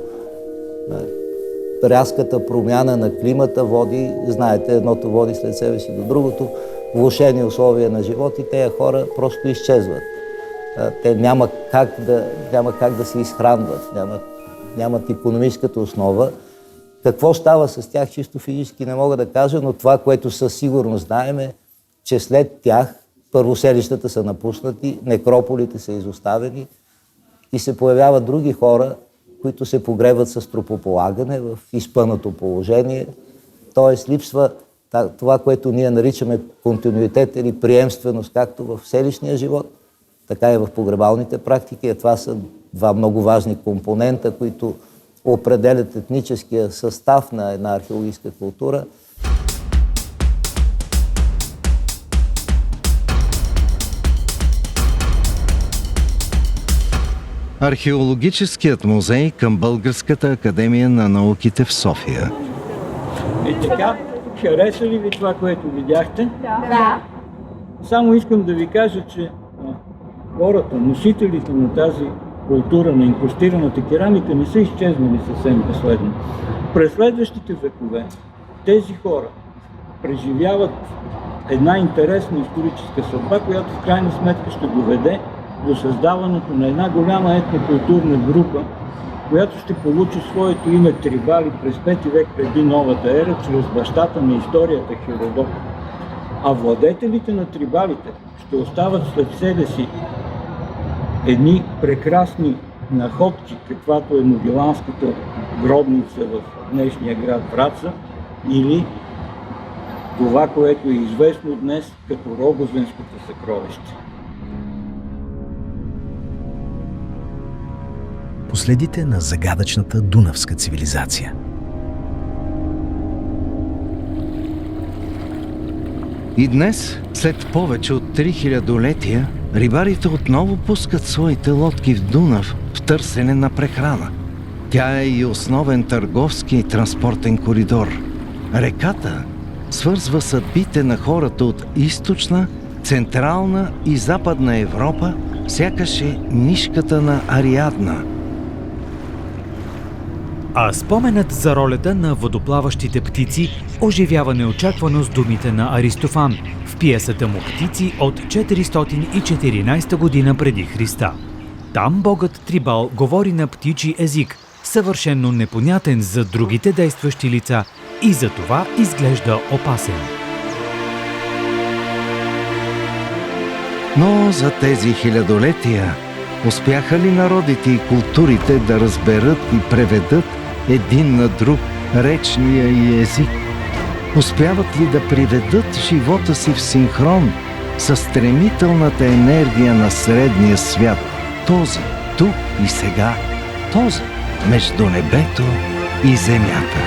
рязката промяна на климата води, знаете, едното води след себе си до другото, влошени условия на живот и тези хора просто изчезват. Те няма как да се изхранват, нямат икономическата основа. Какво става с тях, чисто физически не мога да кажа, но това, което със сигурност знаем е, че след тях първо селищата са напуснати, некрополите са изоставени и се появяват други хора, които се погребват с тропополагане в изпънато положение. Тоест липсва това, което ние наричаме континуитет или приемственост, както в селищния живот, така и в погребалните практики. Това са два много важни компонента, които определят етническия състав на една археологическа култура. Археологическият музей към Българската академия на науките в София. И така, хареса ли ви това, което видяхте? Да. Само искам да ви кажа, че хората, носителите на тази култура на инкрустираната керамика не са изчезнали съвсем безследно. През следващите векове тези хора преживяват една интересна историческа съдба, която в крайна сметка ще доведе до създаването на една голяма етнокултурна група, която ще получи своето име Трибали през 5 век преди новата ера, чрез бащата на историята Херодот. А владетелите на трибалите ще остават след себе си едни прекрасни находки, каквато е Могиланската гробница в днешния град Враца, или това, което е известно днес като Рогозенското съкровище. Последите на загадъчната дунавска цивилизация. И днес, след повече от 3000-летия, рибарите отново пускат своите лодки в Дунав в търсене на прехрана. Тя е и основен търговски и транспортен коридор. Реката свързва съдбите на хората от източна, централна и западна Европа сякаш е нишката на Ариадна. А споменът за ролята на водоплаващите птици оживява неочаквано с думите на Аристофан в пиесата му «Птици» от 414 година преди Христа. Там богът Трибал говори на птичи език, съвършенно непонятен за другите действащи лица и за това изглежда опасен. Но за тези хилядолетия успяха ли народите и културите да разберат и преведат един на друг речния и език? Успяват ли да приведат живота си в синхрон с стремителната енергия на средния свят? Този, тук и сега, този между небето и земята.